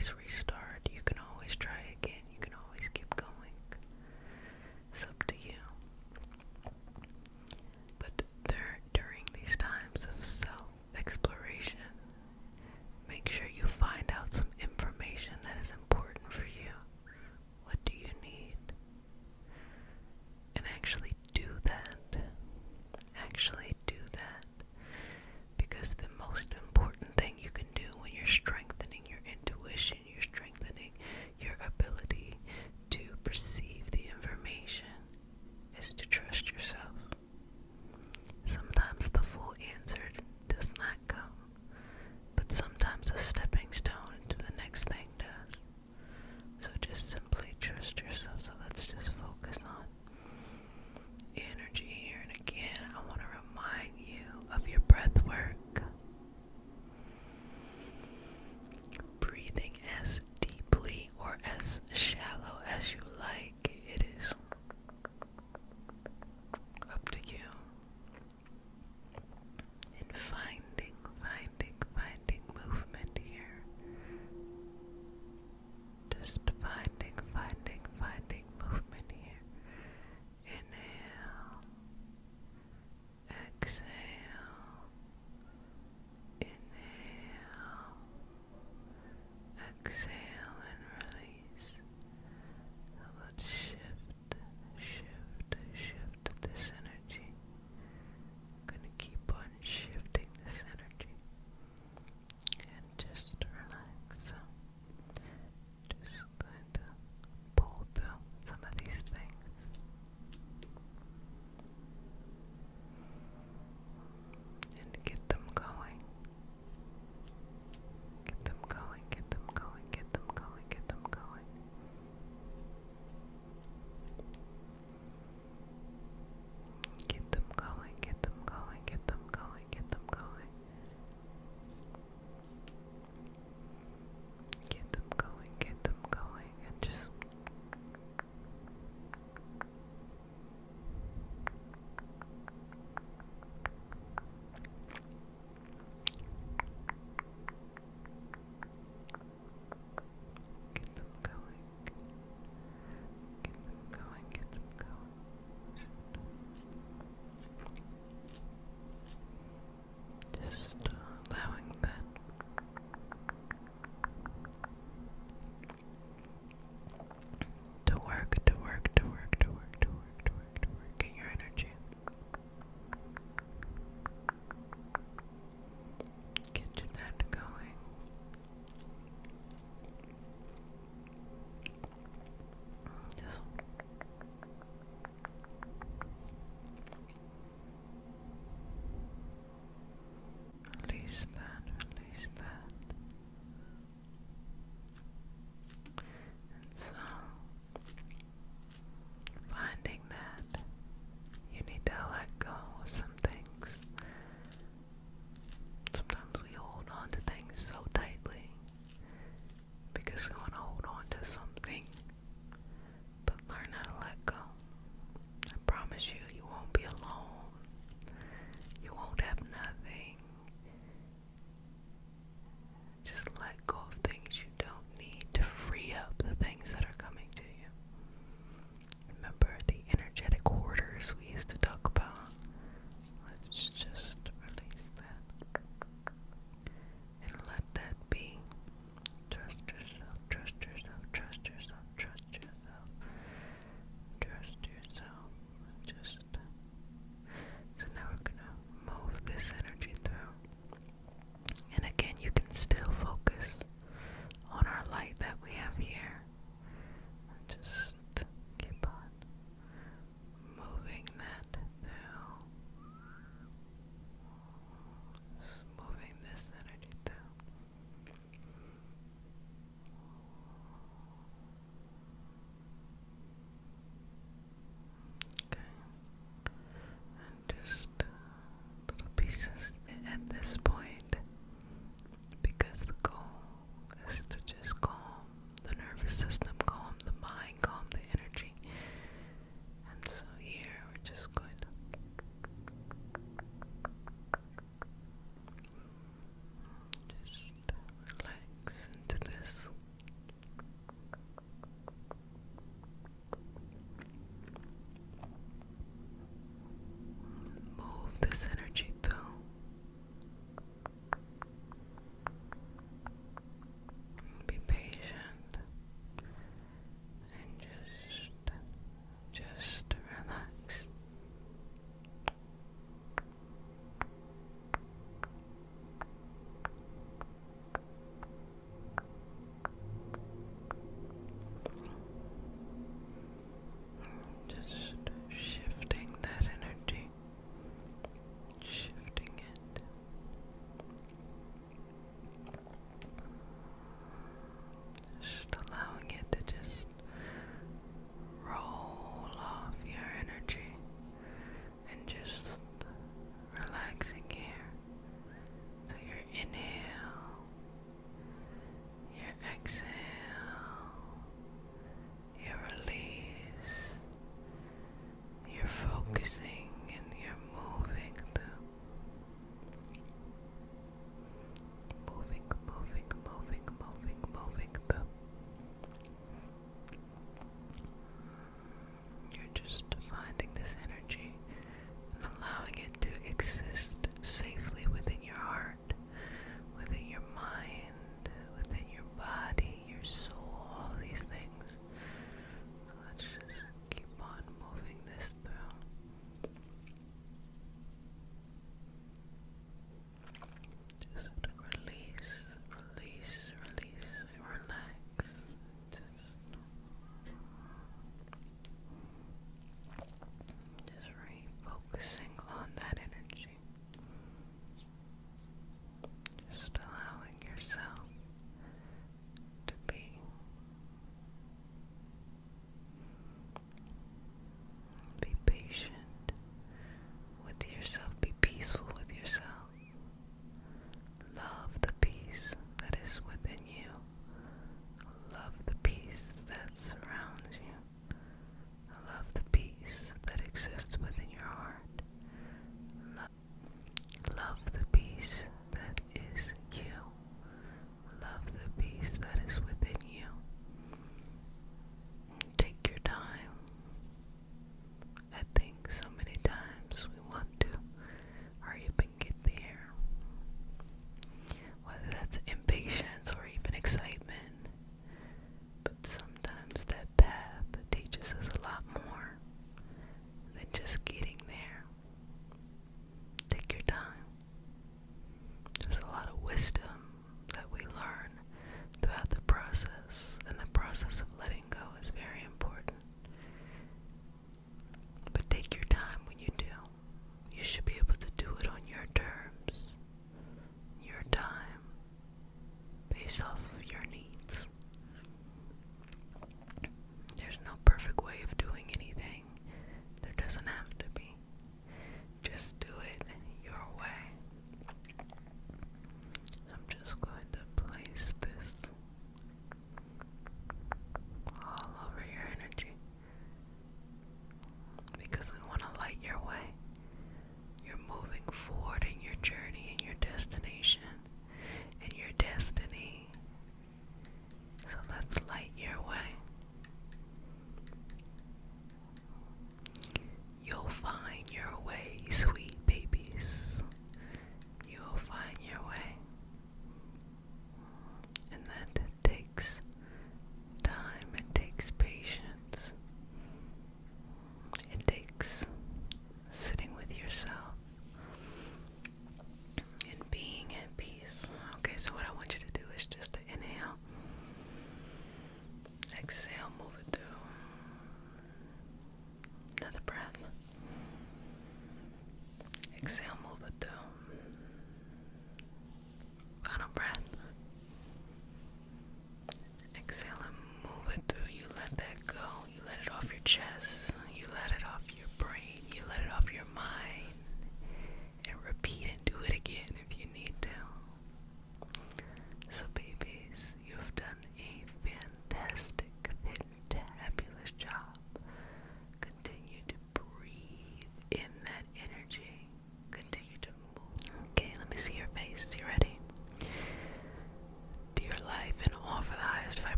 always restart. You can always try again. You can always keep going. It's up to you. But during these times of self-exploration, make sure you find out some information that is important for you. What do you need? And actually do that. Actually do that. Because the most important thing you can do when you're strengthening your intuition, you're strengthening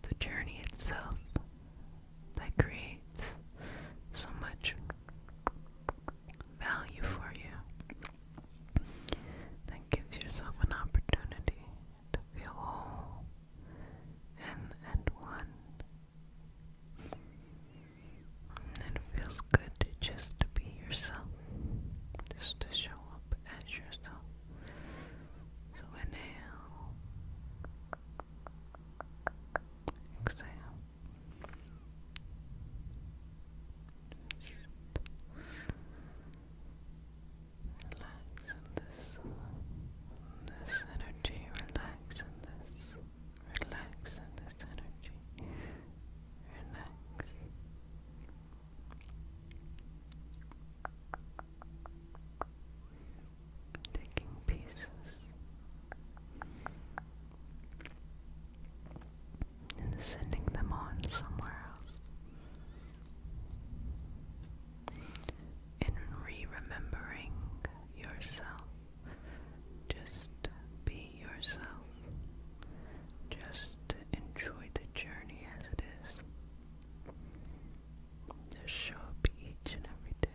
it's the journey itself that creates so much value for you, that gives yourself an opportunity to feel whole and one. And it feels good to just to be yourself, just to show up as yourself. So inhale, exhale. Relax in this energy, relax in this energy, relax. Taking pieces and sending them on somewhere else. And remembering yourself. Just be yourself. Just enjoy the journey as it is. Just show up each and every day.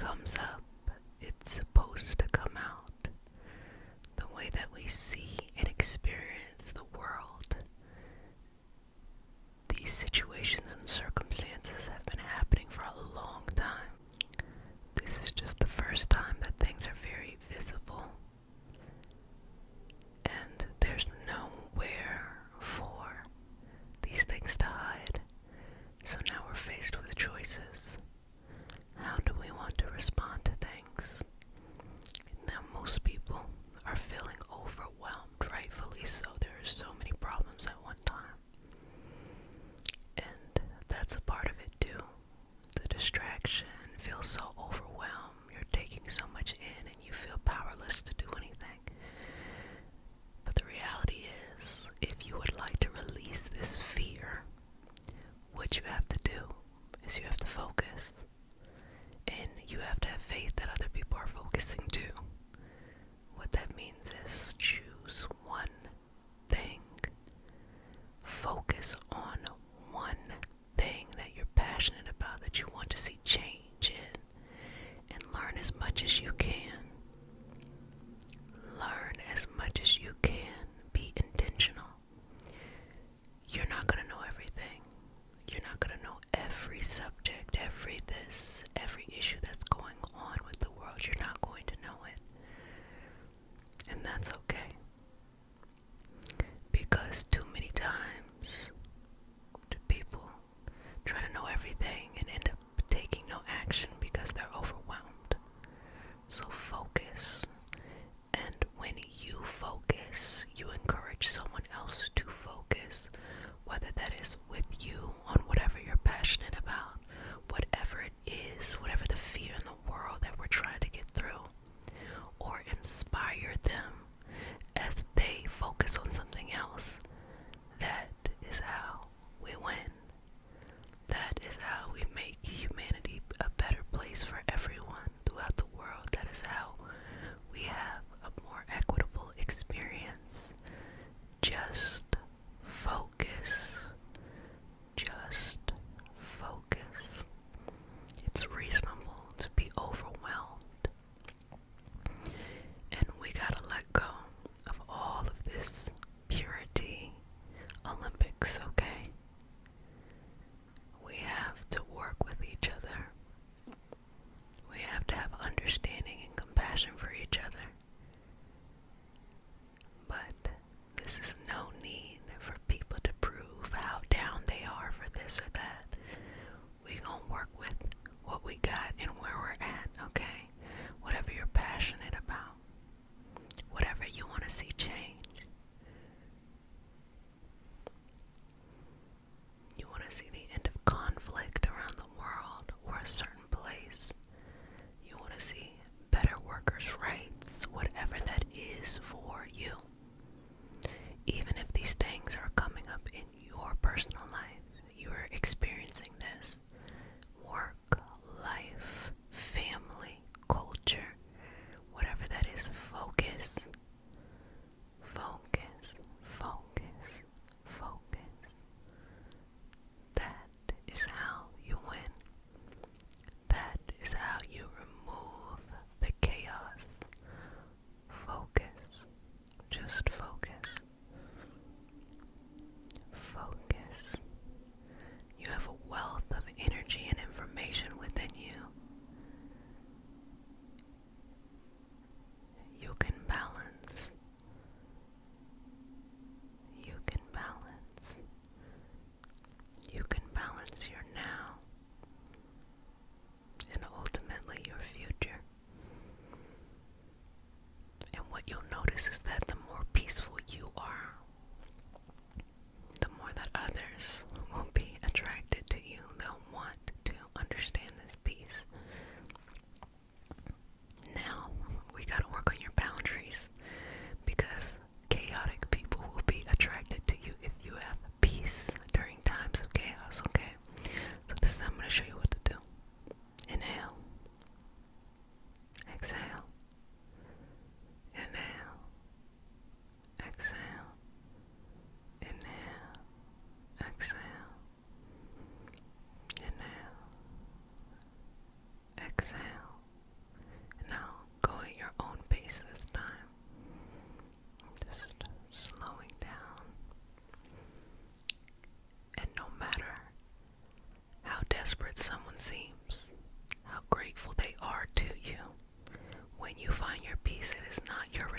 comes up, it's supposed to come out. The way that we see and experience the world, these situations and circumstances have been happening for a long time. This is just the first time that things are very visible, and there's nowhere for these things to hide. So now we're faced with choices. How do we want to respond to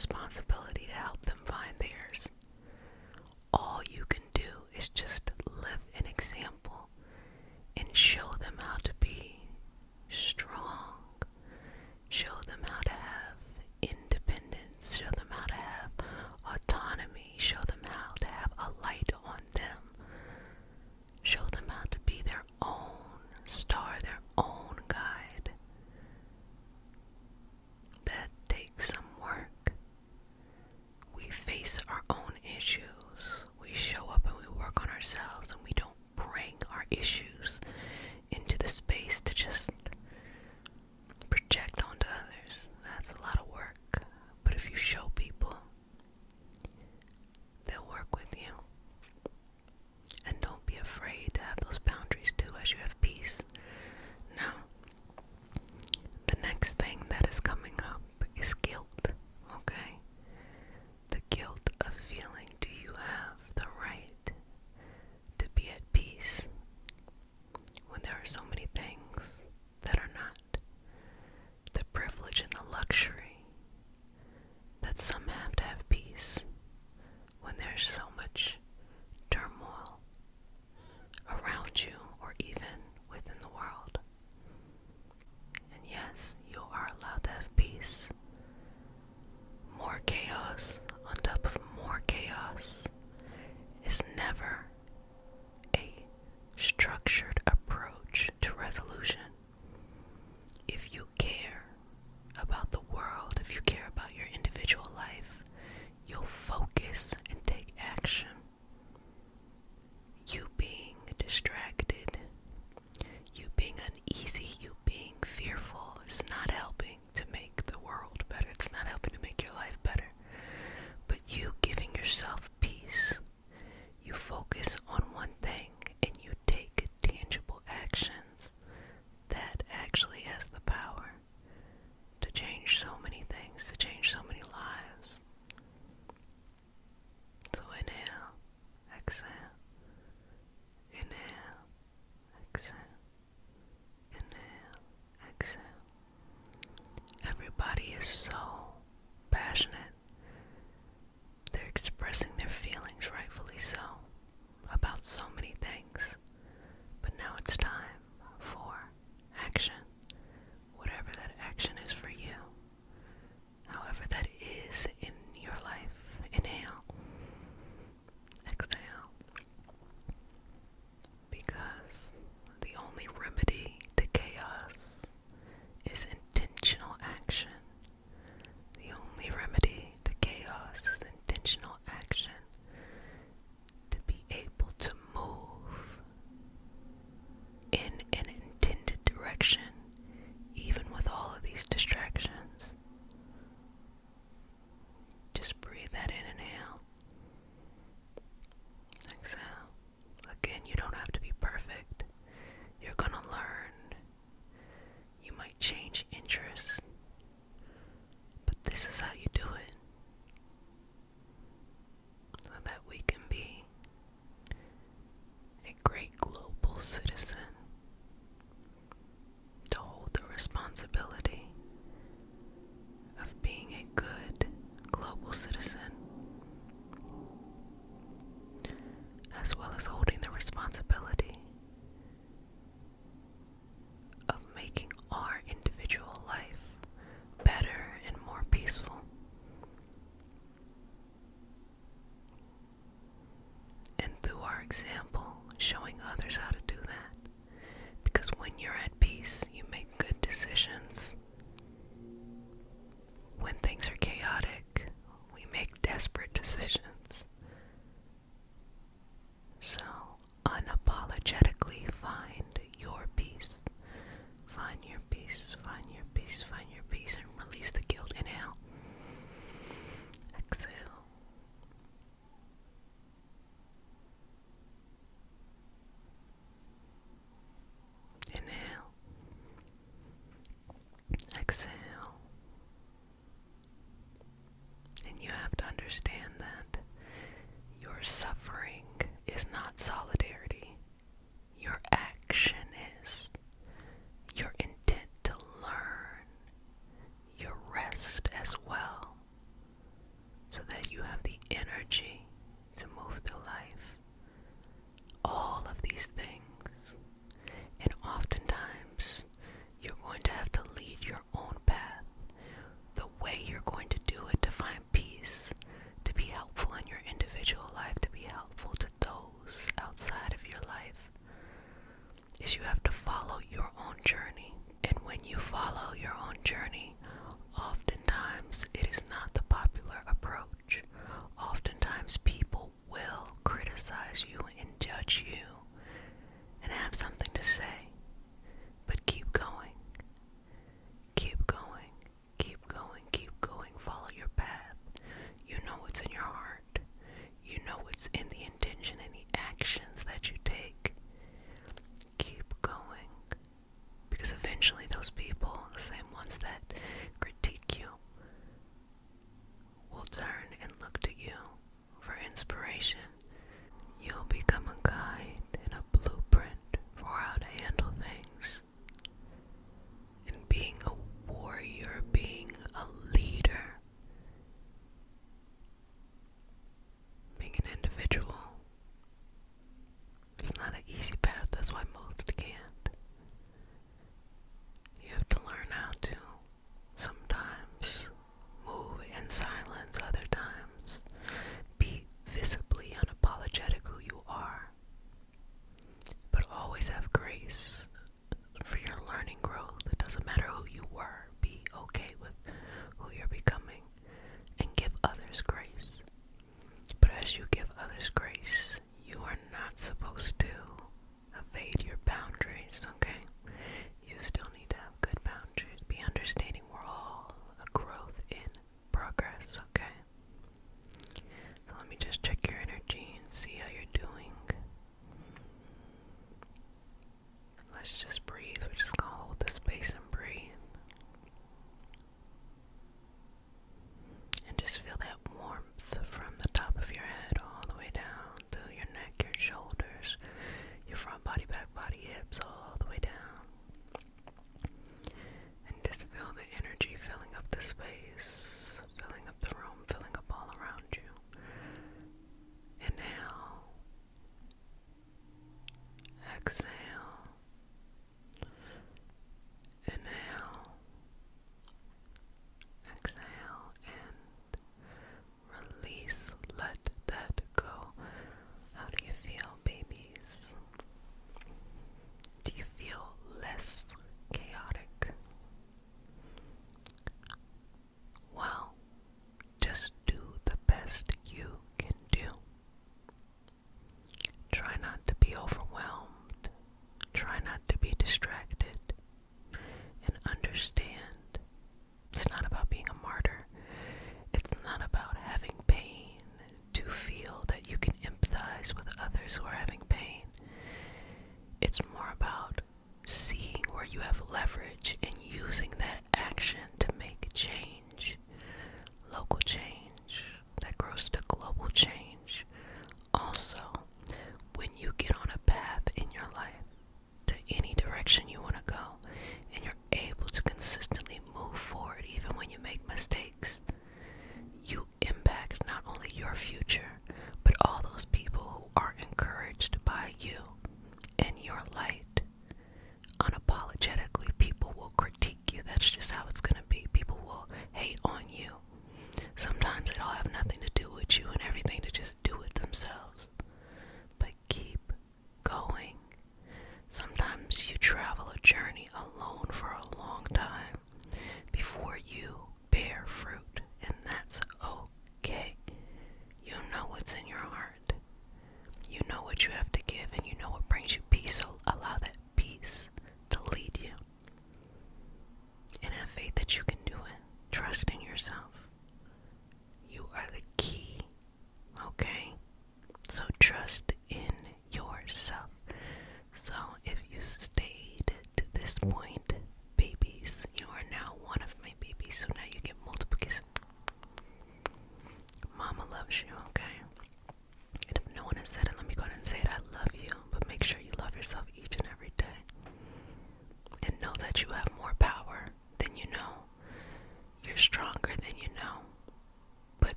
responsibility to help them find theirs. All you can do is just live an example and show them how to be strong, show them how to have independence, show them how to have autonomy, show them how to have a light on them, show them how to be their own star, their own guide. That takes some work. We face our own issues. We show up and we work on ourselves, and we don't bring our issues into the space to just project onto others. That's a lot of work. But if you show people, they'll work with you. And don't be afraid to have those boundaries too as you have peace. Now, the next thing that is coming up is guilt, okay? The guilt of feeling, do you have the right to be at peace when there are so many things that are not? The privilege and the luxury that some have to have peace when there's so much turmoil around you or even within the world. And yes, you are allowed to have peace. More chaos on top of more chaos is never a structured approach to resolution. If you care about the world, if you care about your individual life, you'll focus and take action. You being distracted, you being uneasy, you being fearful is not helping to make the world better. It's not helping to make your life better. But you giving yourself peace, you focus on one thing and you take tangible actions, that actually has the power to change so many things, to change so many lives. So inhale, exhale, inhale, exhale, inhale, exhale. Everybody is so passionate. They're expressing their feelings, rightfully so, about so many things. But now it's time for action. Whatever that action is for you, however that is in your life. Inhale, exhale. Because the only remedy to chaos is intentional action. The only remedy to chaos is intentional action. To be able to move in an intended direction, even with all of these distractions. Just breathe that in, inhale. Exhale. Again, you don't have to be perfect. You're gonna learn. You might change interests. But this is how you do it. So that we can be a great global citizen. To hold the responsibility of being a good global citizen, as well as holding the responsibility of making our individual life better and more peaceful. And through our example, showing others how to do that. Because when you're at peace, you make good decisions. eventually those people, the same ones that critique you, will turn and look to you for inspiration. You'll become a guide and a blueprint for how to handle things. And being a warrior, being a leader, being an individual, it's not an easy path. That's why most can't. You have to learn how to sometimes move in silence, other times be visibly unapologetic who you are, but always have grace for your learning growth. It doesn't matter who you were, be okay with who you're becoming and give others grace. But as you give others grace, you are not supposed to evade your boundaries, okay? You still need to have good boundaries. Be understanding we're all a growth in progress, okay? So let me just check your energy and see how you're doing. Let's just breathe. We're just gonna hold the space and breathe. And just feel that warmth from the top of your head all the way down through your neck, your shoulders, your front body, back body, hips, all the way down. And just feel the energy filling up the space, filling up the room, filling up all around you. Inhale. Exhale. Inhale. Exhale and release. Let that go. How do you feel, babies? Do you feel less chaotic? Well, just do the best you can do. Try not to be overwhelmed. Try not to be distracted. And understand, it's not about being a martyr. It's not about having pain to feel that you can empathize with others who are having pain. It's more about seeing where you have leverage